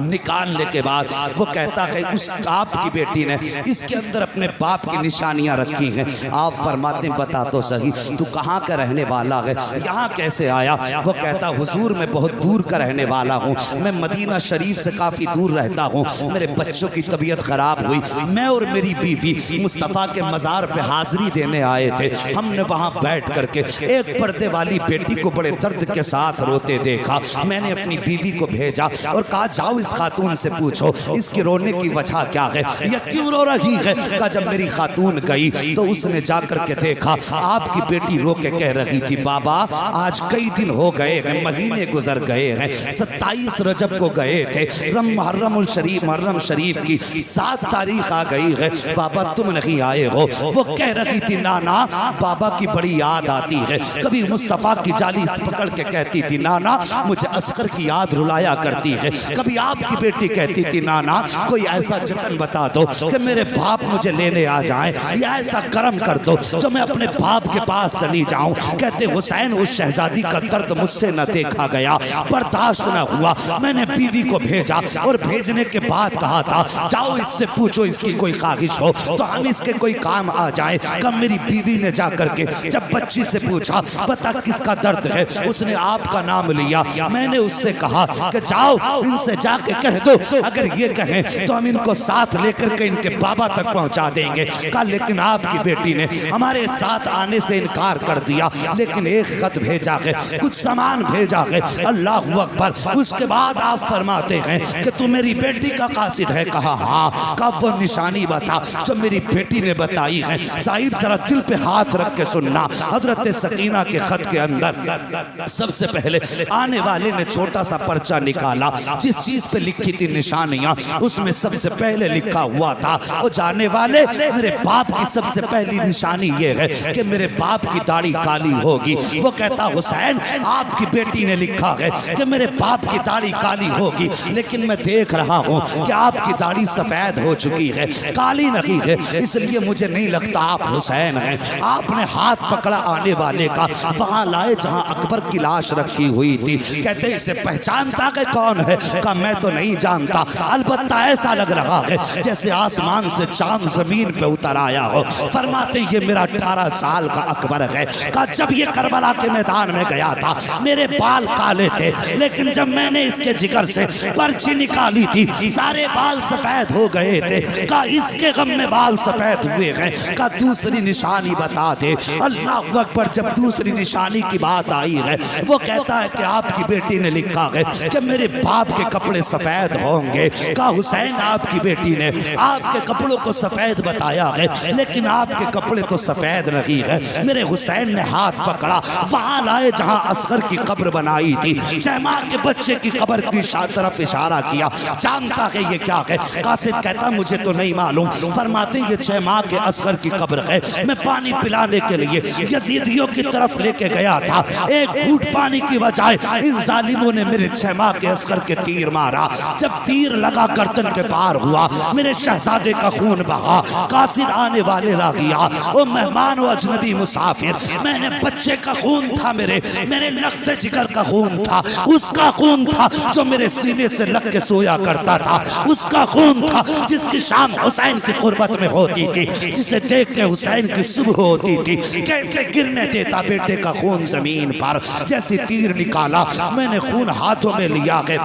निकालने के बाद वो कहता है उस आपकी बेटी ने इसके अंदर अपने बाप की निशानियां रखी हैं। आप फरमाते हैं बता तो सही तू कहाँ का रहने वाला है, यहाँ कैसे आया। वो कहता हुजूर मैं बहुत दूर का रहने वाला हूँ, मैं मदीना शरीफ से काफ़ी दूर रहता हूँ। मेरे बच्चों की तबीयत ख़राब हुई, मैं और मेरी बीवी मुस्तफ़ा के मज़ार पे हाज़िरी देने आए थे। हमने वहाँ बैठ करके एक पर्दे वाली बेटी को बड़े दर्द के साथ रोते देखा। मैंने अपनी बीवी को भेजा और कहा जाओ इस खातून से पूछो इसके रोने की वजह क्या है, यह क्यों रो रही है। कहा जब मेरी खातून गई तो उसने जाकर के देखा आपकी बेटी रो के कह रही थी बाबा आज कई दिन हो गए हैं, महीने गुजर गए हैं, 27 रजब को गए थे, मुहर्रम शरीफ की 7 तारीख आ गई है, बाबा तुम नहीं आए हो। वो कह रही थी नाना बाबा की बड़ी याद आती है। कभी मुस्तफ़ा की जाली पकड़ के कहती थी नाना मुझे असगर की याद रुलाया करती है। कभी आपकी बेटी कहती थी नाना कोई ऐसा जतन बता दो कि मेरे बाप मुझे लेने आ जाएं, या ऐसा करम कर दो जो मैं अपने बाप के पास चली जाऊं। कहते हुसैन उस शहजादी का दर्द मुझसे न देखा गया, बर्दाश्त न हुआ। मैंने बीवी को भेजा और भेजने के बाद कहा था जाओ इससे पूछो इसकी कोई ख्वाहिश हो तो हम इसके कोई काम आ जाए। कब मेरी बीवी ने जाकर के जब बच्ची से पूछा बता किसका दर्द है, उसने आपका नाम लिया। मैंने उससे कहा कि जाओ इनसे जाके कह दो अगर ये कहें तो हम इनको साथ लेकर के इनके बाबा तक पहुंचा देंगे। कहा लेकिन आपकी बेटी ने हमारे साथ आने से इनकार कर दिया, लेकिन एक खत भेजा है, कुछ सामान भेजा है। अल्लाह अकबर। उसके बाद आप फरमाते हैं कि तू मेरी बेटी का कासिद है। कहा हाँ। कब वो निशानी बता जो मेरी बेटी ने बताई है। साहिब जरा दिल पे हाथ रख के सुनना। हजरत सकीना के खत के अंदर सबसे पहले आने वाले ने छोटा सा पर्चा निकाला, जिस चीज पे लिखी थी निशानियां उसमें सबसे पहले लिखा हुआ था वो जाने वाले मेरे बाप की सबसे पहली निशानी ये है कि मेरे बाप की दाढ़ी काली होगी। वो कहता हुसैन आपकी बेटी ने लिखा है कि मेरे बाप की दाढ़ी काली होगी, लेकिन मैं देख रहा हूँ कि आपकी दाढ़ी सफेद हो चुकी है, काली नहीं है, इसलिए मुझे नहीं लगता आप हुसैन हैं। आपने हाथ पकड़ा आने वाले का, वहां लाए जहां अकबर की लाश रखी हुई थी। कहते इसे पहचानता कि कौन है। कहा मैं तो नहीं जानता, अलबत्ता ऐसा लग रहा है जैसे आसमान से चांद जमीन पे उतर आया हो। फरमाते ये मेरा 18 साल का अकबर है। कहा जब ये करबला के मैदान में गया था मेरे बाल काले थे, लेकिन जब मैंने इसके जिगर से पर्ची निकाली थी सारे बाल सफेद हो गए थे। कहा इसके गम में बाल सफेद हुए हैं। कहा दूसरी निशानी बता दे। अल्लाह अकबर। जब दूसरी निशानी की बात आई है वो कहता है कि आपकी बेटी ने लिखा है कि मेरे बाप के कपड़े सफेद होंगे। कहा हुसैन आपकी बेटी ने आपके कपड़ों को सफेद बताया है, लेकिन आपके कपड़े तो सफेद नहीं है। मेरे हुसैन ने हाथ पकड़ा, वहां लाए जहां असगर की कब्र बनाई थी, जैमा के बच्चे की कब्र की तरफ इशारा किया। जानता है ये क्या है? कासिद कहता मुझे तो नहीं मालूम। फरमाते ये 6 माह के असगर की कब्र है। मैं पानी पिलाने के लिए यजीदियों की तरफ लेके गया था, एक घूंट पानी की बजाय इन जालिमों ने मेरे 6 माह के असगर के तीर मारा। जब तीर लगा गर्दन के पार हुआ, मेरे शहजादे का खून बहा। कासिद आने वाले रागिया ओ मेहमान व अजनबी मुसाफिर, मैंने बच्चे का खून था, मेरे लखते जिगर का खून था, उसका खून था जो मेरे सीने से लग के सोया करता था, उसका खून था जिसकी शाम हुसैन की कुर्बत में होती थी, जिसे देख के हुसैन की सुबह होती थी। कैसे गिरने देता बेटे का खून जमीन पर। जैसे तीर निकाला मैंने खून हाथों में लिया है।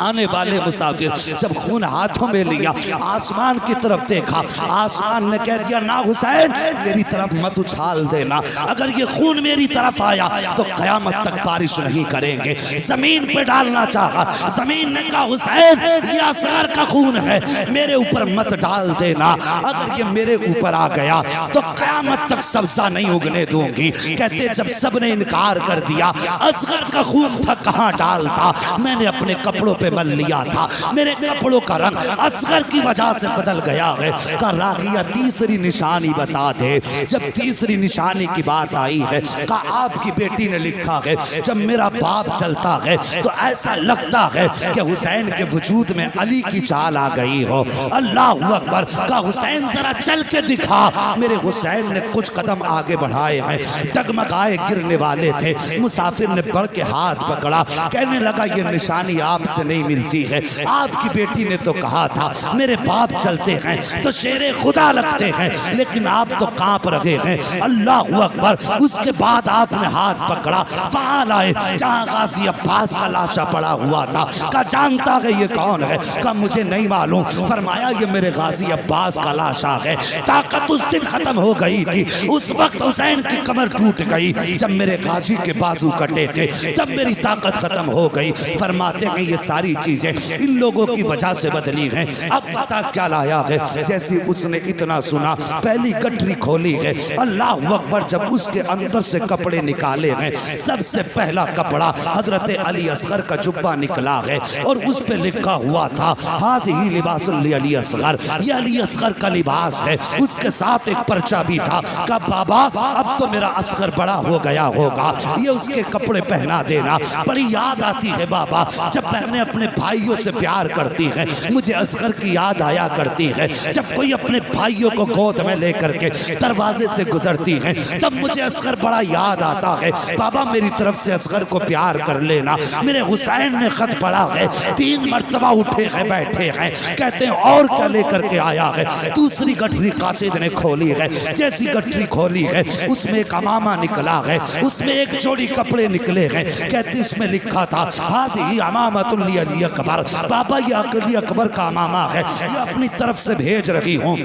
आने वाले मुसाफिर जब खून हाथों में लिया आसमान की तरफ देखा, आसमान ने कह दिया ना हुसैन मेरी तरफ मत उछाल देना, अगर ये खून मेरी तरफ आया तो कयामत तक बारिश नहीं करेंगे। जमीन पे डालना चाहा, जमीन ने कहा हुसैन ये असगर का खून है, मेरे ऊपर मत डाल देना, अगर ये मेरे ऊपर आ गया तो कयामत तक सब्जा नहीं उगने दूंगी। कहते जब सबने इनकार कर दिया, असगर का खून था कहां डालता, मैंने अपने कपड़ों पे मल लिया था, मेरे कपड़ों का रंग असगर की वजह से बदल गया है। का रागिया तीसरी निशानी बता दे। जब तीसरी निशानी की बात आई है, कहा आपकी बेटी ने लिखा है, जब मेरा बाप चलता है तो ऐसा लगता है कि हुसैन के वजूद में अली की चाल आ गई हो। अल्लाह अकबर। कहा हुसैन जरा चल के दिखा। मेरे हुसैन ने कुछ कदम आगे बढ़ाए हैं, डगमगाए गिरने वाले थे। मुसाफिर ने बढ़ के हाथ पकड़ा, कहने लगा ये निशानी आपसे नहीं मिलती है। आपकी बेटी ने तो कहा था मेरे बाप चलते हैं तो शेरे खुदा लगते हैं, लेकिन आप तो कांप रहे हैं। अल्लाह अकबर। उसके बाद आपने हाथ पकड़ा, वहां लाए जहां गाजी अब्बास का लाशा पड़ा हुआ था। कहा जानता है ये कौन है? कहा मुझे नहीं मालूम। फरमाया ये मेरे गाजी अब्बास का लाशा है। ताकत उस दिन खत्म हो गई थी, उस वक्त हुसैन की कमर टूट गई जब मेरे गाजी के बाजू कटे थे, तब मेरी ताकत खत्म हो गई। फरमाते हैं ये सारी चीजें इन लोगों की वजह से बदली हैं। अब पता क्या लाया है? जैसे उसने इतना सुना, पहली गठरी खोली है, अल्लाह अकबर। जब उसके अंदर से कपड़े निकाले हैं, सबसे पहला कपड़ा हजरत अली असगर का जुब्बा निकला है और उस पे लिखा हुआ था हादिही लिबासुल अली असगर, ये अली असगर का लिबास है। उसके साथ एक पर्चा भी था। कहा बाबा अब तो मेरा असगर बड़ा हो गया होगा, ये उसके कपड़े पहना देना। बड़ी याद आती है बाबा, जब बहनें अपने भाइयों से प्यार करती हैं, मुझे असगर की याद आया करती है। जब कोई अपने भाइयों को गोद में लेकर के दरवाजे से गुजरती है, तब मुझे असगर बड़ा याद आता है। बाबा मेरी तरफ से असगर को प्यार कर लेना। मेरे हुसैन ने खत पढ़ा है, 3 मरतबा उठे हैं, बैठे हैं, कहते हैं और क्या लेकर के आया है? दूसरी गठरी कासिद ने खोली है। जैसी गठरी खोली है उसमें एक अमामा निकला है, उसमें एक जोड़ी कपड़े निकले हैं। कहते उसमें लिखा था हादिही अमामतुल अली अकबर। बाबा ये अली अकबर का अमामा है, ये अपनी तरफ से भेज रही हूँ।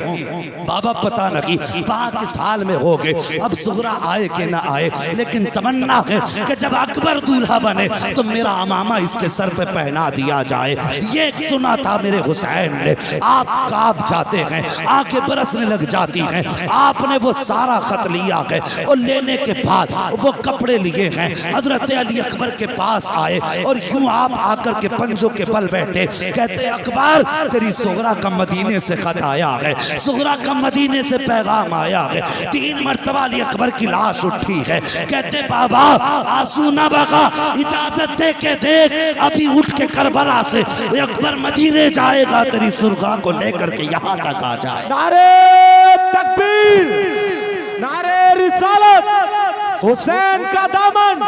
बाबा पता नहीं वहाँ किस हाल में हो गए, अब सुगरा आए कि ना आए, लेकिन तमन्ना है कि जब अकबर दूल्हा बने तो मेरा अमामा इसके सर पे पहना दिया जाए। ये सुना था मेरे हुसैन ने। आप कांप जाते हैं, आंखें बरसने लग जाती हैं। आपने वो सारा खत लिया है और लेने के बाद वो कपड़े लिए हैं, हजरत अली अकबर के पास आए और यूं आप आकर के पंजों के बल बैठे। कहते अकबर तेरी सुगरा का मदीने से खत आया है, सुगरा का मदीने से पैगाम आया है। 3 मरतबा अली अकबर की लाश उठी है। कहते बाबा आंसू ना बगा, इजाजत दे के देख, अभी उठ के करबला से अकबर मदीने जाएगा, तेरी सुगरा को लेकर के यहाँ तक आ जाए। नारे तकबीर, नारे रिसालत, हुसैन का दामन,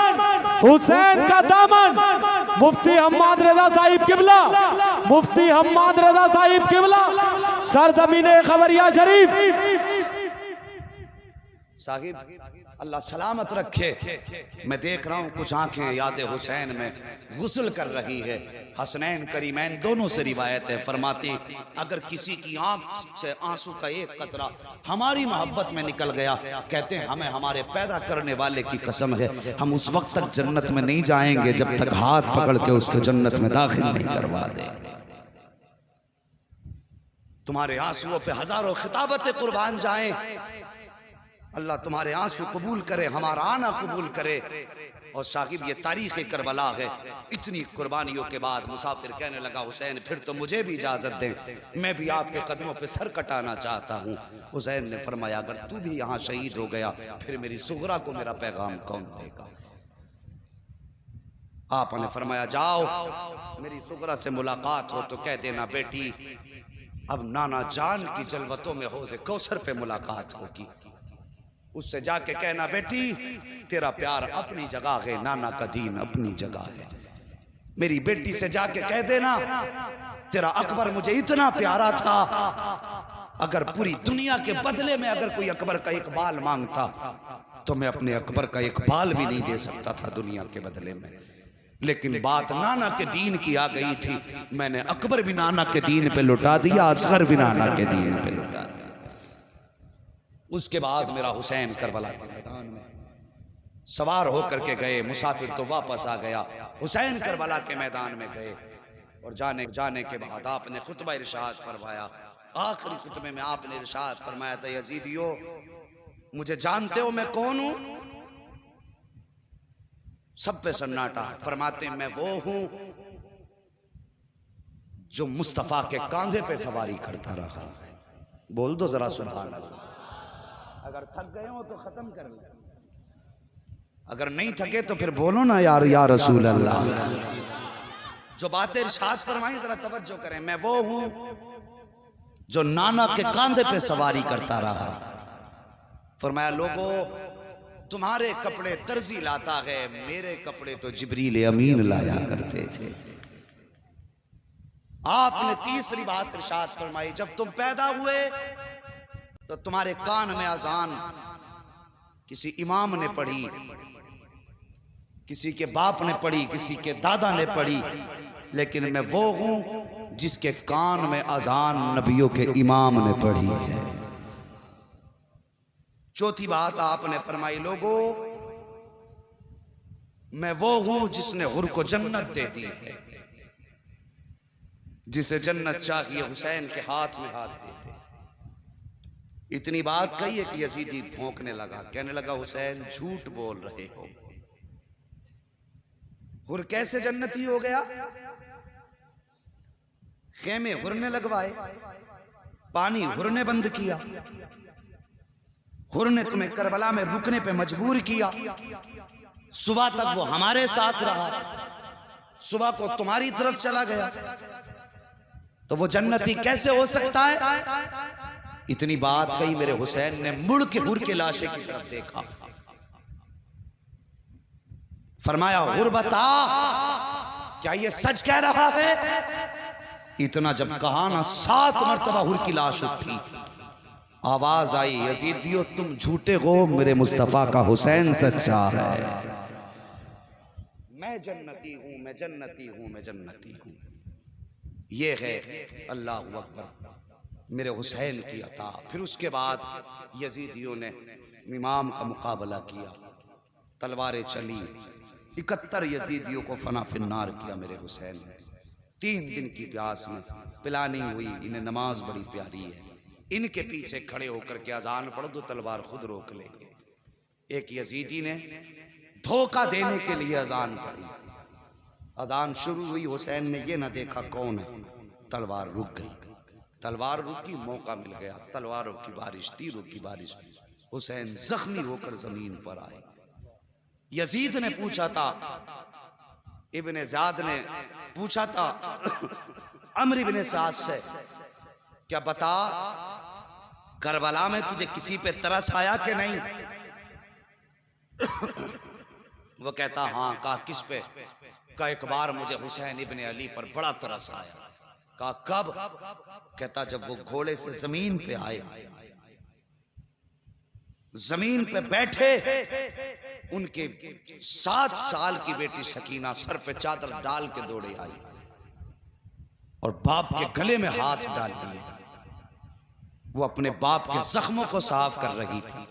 हुसैन का दामन। मुफ्ती हम्माद रजा साहिब किबला, मुफ्ती हम्माद रजा साहिब किबला, सरजमीने खबरिया शरीफ। साहिब अल्लाह सलामत रखे। मैं देख रहा हूँ कुछ आंखें याद हुसैन में गुस्ल कर रही है। हसनैन करीमैन दोनों से रिवायत है, फरमाते अगर किसी की आंख से आंसू का एक कतरा हमारी मोहब्बत में निकल गया, कहते हैं हमें हमारे पैदा करने वाले की कसम है, हम उस वक्त तक जन्नत में नहीं जाएंगे जब तक हाथ पकड़ के उसको जन्नत में दाखिल नहीं करवा देंगे। तुम्हारे आंसुओं पे हजारों खिताबतें कुर्बान जाएं। अल्लाह तुम्हारे आंसू कबूल करे, हमारा आना कबूल करे। और साहिब ये तारीख़ करबला है। इतनी कुर्बानियों के बाद मुसाफिर कहने लगा हुसैन फिर तो मुझे भी इजाज़त दें, मैं भी आपके कदमों पे सर कटाना चाहता हूँ। हुसैन ने फरमाया अगर तू भी यहाँ शहीद हो गया फिर मेरी सुगरा को मेरा पैगाम कौन देगा? आपने फरमाया जाओ मेरी सुगरा से मुलाकात हो तो कह देना बेटी अब नाना जान की जलवतों में हौज़े कौसर पे मुलाकात होगी। उससे जाके कहना बेटी तेरा प्यार अपनी जगह है, नाना का दीन अपनी जगह है। मेरी बेटी से जाके कह देना तेरा अकबर मुझे इतना प्यारा था, अगर पूरी दुनिया के बदले में अगर कोई अकबर का एक बाल मांगता तो मैं अपने अकबर का एक बाल भी नहीं दे सकता था दुनिया के बदले में। लेकिन बात नाना के दीन की आ गई थी, मैंने अकबर भी नाना के दीन पे लुटा दिया, असगर भी नाना के दीन पे लुटा दिया। उसके बाद मेरा हुसैन करबला के मैदान में सवार होकर के गए। मुसाफिर तो वापस आ गया, हुसैन करबला के मैदान में गए और जाने के बाद आपने खुतबा इरशाद फरमाया। आखिरी खुतबे में आपने इरशाद फरमाया था यजीदियो मुझे जानते हो मैं कौन हूं? सब पे सन्नाटा। फरमाते मैं वो हूं जो मुस्तफा के कांधे पे सवारी करता रहा है। बोल दो जरा सुभान अल्लाह। अगर थक गए हो तो खत्म कर लो, अगर नहीं थके तो फिर बोलो ना यार या रसूल अल्लाह। जो बातें इरशाद फरमाई जरा तवज्जो करें। मैं वो हूं जो नाना के कांधे पे सवारी करता रहा। फरमाया लोगों तुम्हारे कपड़े दर्जी लाता है, मेरे कपड़े तो जिब्रील अमीन लाया करते थे। आपने तीसरी बात इरशाद फरमाई, जब तुम पैदा हुए तो तुम्हारे कान में अजान किसी इमाम ने पढ़ी, किसी के बाप ने पढ़ी, किसी के दादा ने पढ़ी, लेकिन मैं वो हूं जिसके कान में अजान नबियों के इमाम ने पढ़ी है। चौथी बात आपने फरमाई लोगों मैं वो हूं जिसने हुर को जन्नत दे दी है। जिसे जन्नत चाहिए हुसैन के हाथ में हाथ दे दे। इतनी बात कही है कि यजीदी भौंकने लगा, कहने लगा हुसैन झूठ बोल रहे हो, हुर कैसे जन्नती हो गया? खेमे हुर ने लगवाए, पानी हुर ने बंद किया, हुर ने तुम्हें करबला में रुकने पे मजबूर किया, सुबह तक वो हमारे साथ रहा, सुबह को तुम्हारी तरफ चला गया, तो वो जन्नती कैसे हो सकता है? इतनी बात कही मेरे हुसैन ने मुड़ के हुर के लाशे की तरफ देखा, फरमाया हुर बता क्या ये सच कह रहा है? इतना जब कहा ना 7 मरतबा हुर की लाश उठी, आवाज आई यजीदियो तुम झूठे हो, मेरे मुस्तफा का हुसैन सच्चा है। मैं जन्नती हूं, मैं जन्नती हूं, मैं जन्नती हूं। ये है अल्लाह अकबर मेरे हुसैन की अता। फिर उसके बाद यजीदियों ने इमाम का मुकाबला किया, तलवारें चली, 71 यजीदियों को फना फिन्नार किया मेरे हुसैन ने। 3 दिन की प्यास में प्लानिंग हुई, इन्हें नमाज बड़ी प्यारी है, इनके पीछे खड़े होकर के अजान पढ़ दो, तलवार खुद रोक लेंगे। एक यजीदी ने धोखा देने के लिए अजान पढ़ी, अजान शुरू हुई, हुसैन ने ये ना देखा कौन है, तलवार रुक गई, तलवार रुकी, मौका मिल गया, तलवारों की बारिश, तीरों की बारिश, हुसैन जख्मी होकर जमीन पर आए। यजीद ने पूछा था, इब्ने ज़ाद ने पूछा था अम्र इब्ने साद से, क्या बता करबला में तुझे किसी पे तरस आया कि नहीं? वो कहता हाँ। कहा किस पे? कहा एक बार मुझे हुसैन इब्ने अली पर बड़ा तरस आया। कहा कब? कहता जब वो घोड़े से जमीन पे आए, जमीन पे बैठे, उनके 7 साल की बेटी सकीना सर पे चादर डाल के दौड़े आई और बाप के गले में हाथ डाल दिए। वो अपने बाप के जख्मों को साफ कर रही थी।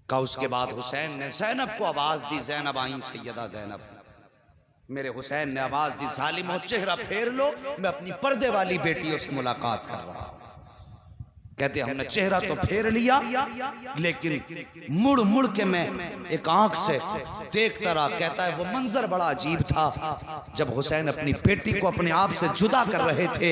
का उसके बाद हुसैन ने जैनब को आवाज दी, जैनब आई सैयदा जैनब। मेरे हुसैन ने आवाज दी जालिमो चेहरा फेर लो, मैं अपनी पर्दे वाली बेटियों से मुलाकात कर रहा हूं। कहते हमने चेहरा तो फेर लिया, लेकिन मुड़ मुड़ के मैं एक आंख से देखता रहा। कहता है वो मंजर बड़ा अजीब था, जब हुसैन अपनी बेटी को अपने आप से जुदा कर रहे थे,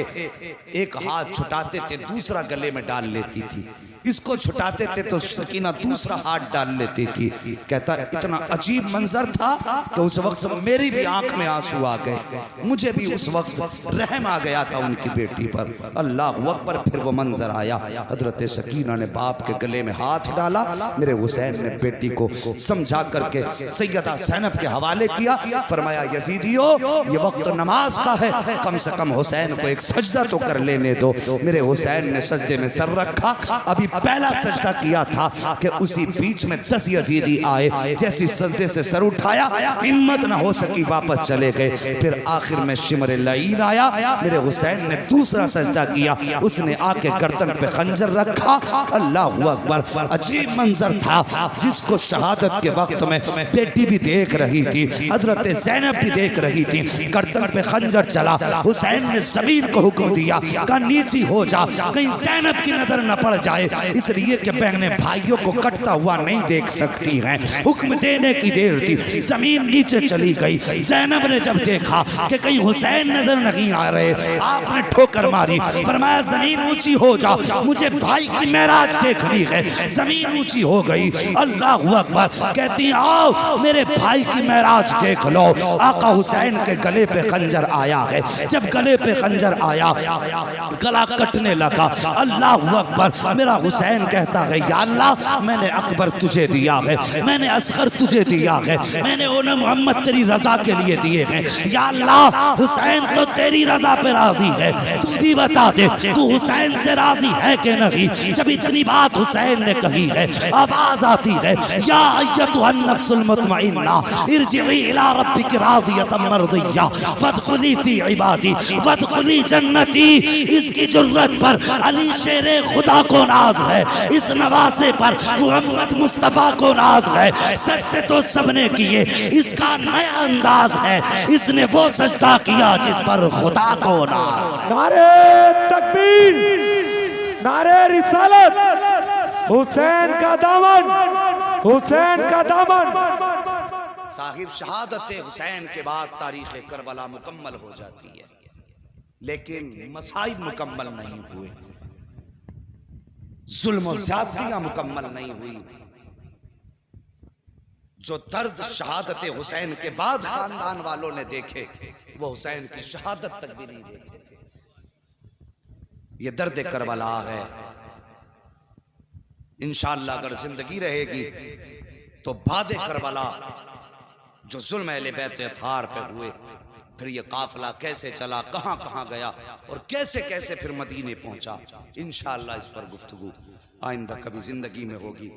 एक हाथ छुटाते थे दूसरा गले में डाल लेती थी, इसको छुटाते थे तो सकीना दूसरा हाथ डाल लेती थी। कहता इतना अजीब मंजर था कि उस वक्त मेरी भी आंख में आंसू आ गए, मुझे भी उस वक्त रहम आ गया था उनकी बेटी पर। अल्लाह अकबर। फिर वो मंजर आया, हजरत सकीना ने बाप के गले में हाथ डाला, मेरे हुसैन ने बेटी को समझा करके सैयदा ज़ैनब के हवाले किया। फरमाया यजीदियो ये वक्त नमाज का है, कम से कम हुसैन को एक सजदा तो कर लेने दो। मेरे हुसैन ने सजदे में सर रखा, अभी पहला सजदा किया था कि उसी बीच में 10 यजीदी आए, जैसी सजदे से सर उठाया हिम्मत ना हो सकी, वापस चले गए। फिर आखिर में शिमर लईन आया, मेरे हुसैन ने दूसरा सजदा किया, उसने आके गर्दन पे खंजर रखा। अल्लाह अकबर। अजीब मंजर था जिसको शहादत के वक्त में बेटी भी देख रही थी, हजरत ज़ैनब भी देख रही थी। गर्दन पे खंजर चला, हुसैन ने जमीन को हुक्म दिया का नीची हो जा, कहीं ज़ैनब की नजर न पड़ जाए, इसलिए कि बहने भाइयों को कटता हुआ नहीं देख सकती हैं। हुक्म देने की देर थी, जमीन नीचे चली गई। ज़ैनब ने जब देखा कि कहीं हुसैन नजर नहीं आ रहे, आपने ठोकर मारी, फरमाया जमीन ऊंची हो जा, मुझे भाई की मेराज देखनी है। जमीन ऊंची हो गई, अल्लाह अकबर, कहती आओ मेरे भाई की मेराज देख लो। आका हुसैन के गले पे खंजर आया है। जब गले पे खंजर आया, गला कटने लगा। अल्लाह अकबर, मेरा हुसैन कहता है या अल्लाह, मैंने अकबर तुझे दिया है, मैंने असगर तुझे दिया है, मैंने उन्हें मोहम्मद तेरी रजा के लिए दिए हैं। या अल्लाह, हुसैन तो तेरी रजा पे राजी है, तू भी बता दे तू हुसैन से राजी है कि नहीं। जब इतनी बात हुसैन ने कही है, आवाज आती है या अय्यतुहन नफ्सुल मुतमइन्ना इरजिई इला रब्बिकी रादियतम मर्दिया फदखुली फी इबादी वदखुली जन्नती। इसकी जुर्रत पर अली शेरे खुदा को नाज है, इस नवासे पर मोहम्मद मुस्तफा को नाज है। सजदे तो सबने किए, इसका नया अंदाज है, इसने वो सजदा किया जिस पर खुदा को नाज। नारे तकबीर, नारे रिसालत, हुसैन का दामन, हुसैन का दामन। साहिब, शहादत हुसैन के बाद तारीख करबला मुकम्मल हो जाती है, लेकिन मसाइब मुकम्मल नहीं हुए, जुल्म और ज़्यादतियां मुकम्मल नहीं हुई। जो दर्द शहादत हुसैन के बाद खानदान वालों ने देखे, वो हुसैन की शहादत तक भी नहीं देखे थे। ये दर्द करबला है। इंशाअल्लाह अगर जिंदगी रहेगी तो बाद करबला जो जुल्म अहले बैत थार पे हुए, फिर ये काफिला कैसे चला, कहां कहां गया और कैसे कैसे फिर मदीने पहुंचा, इंशाअल्लाह इस पर गुफ्तगू आइंदा कभी जिंदगी में होगी।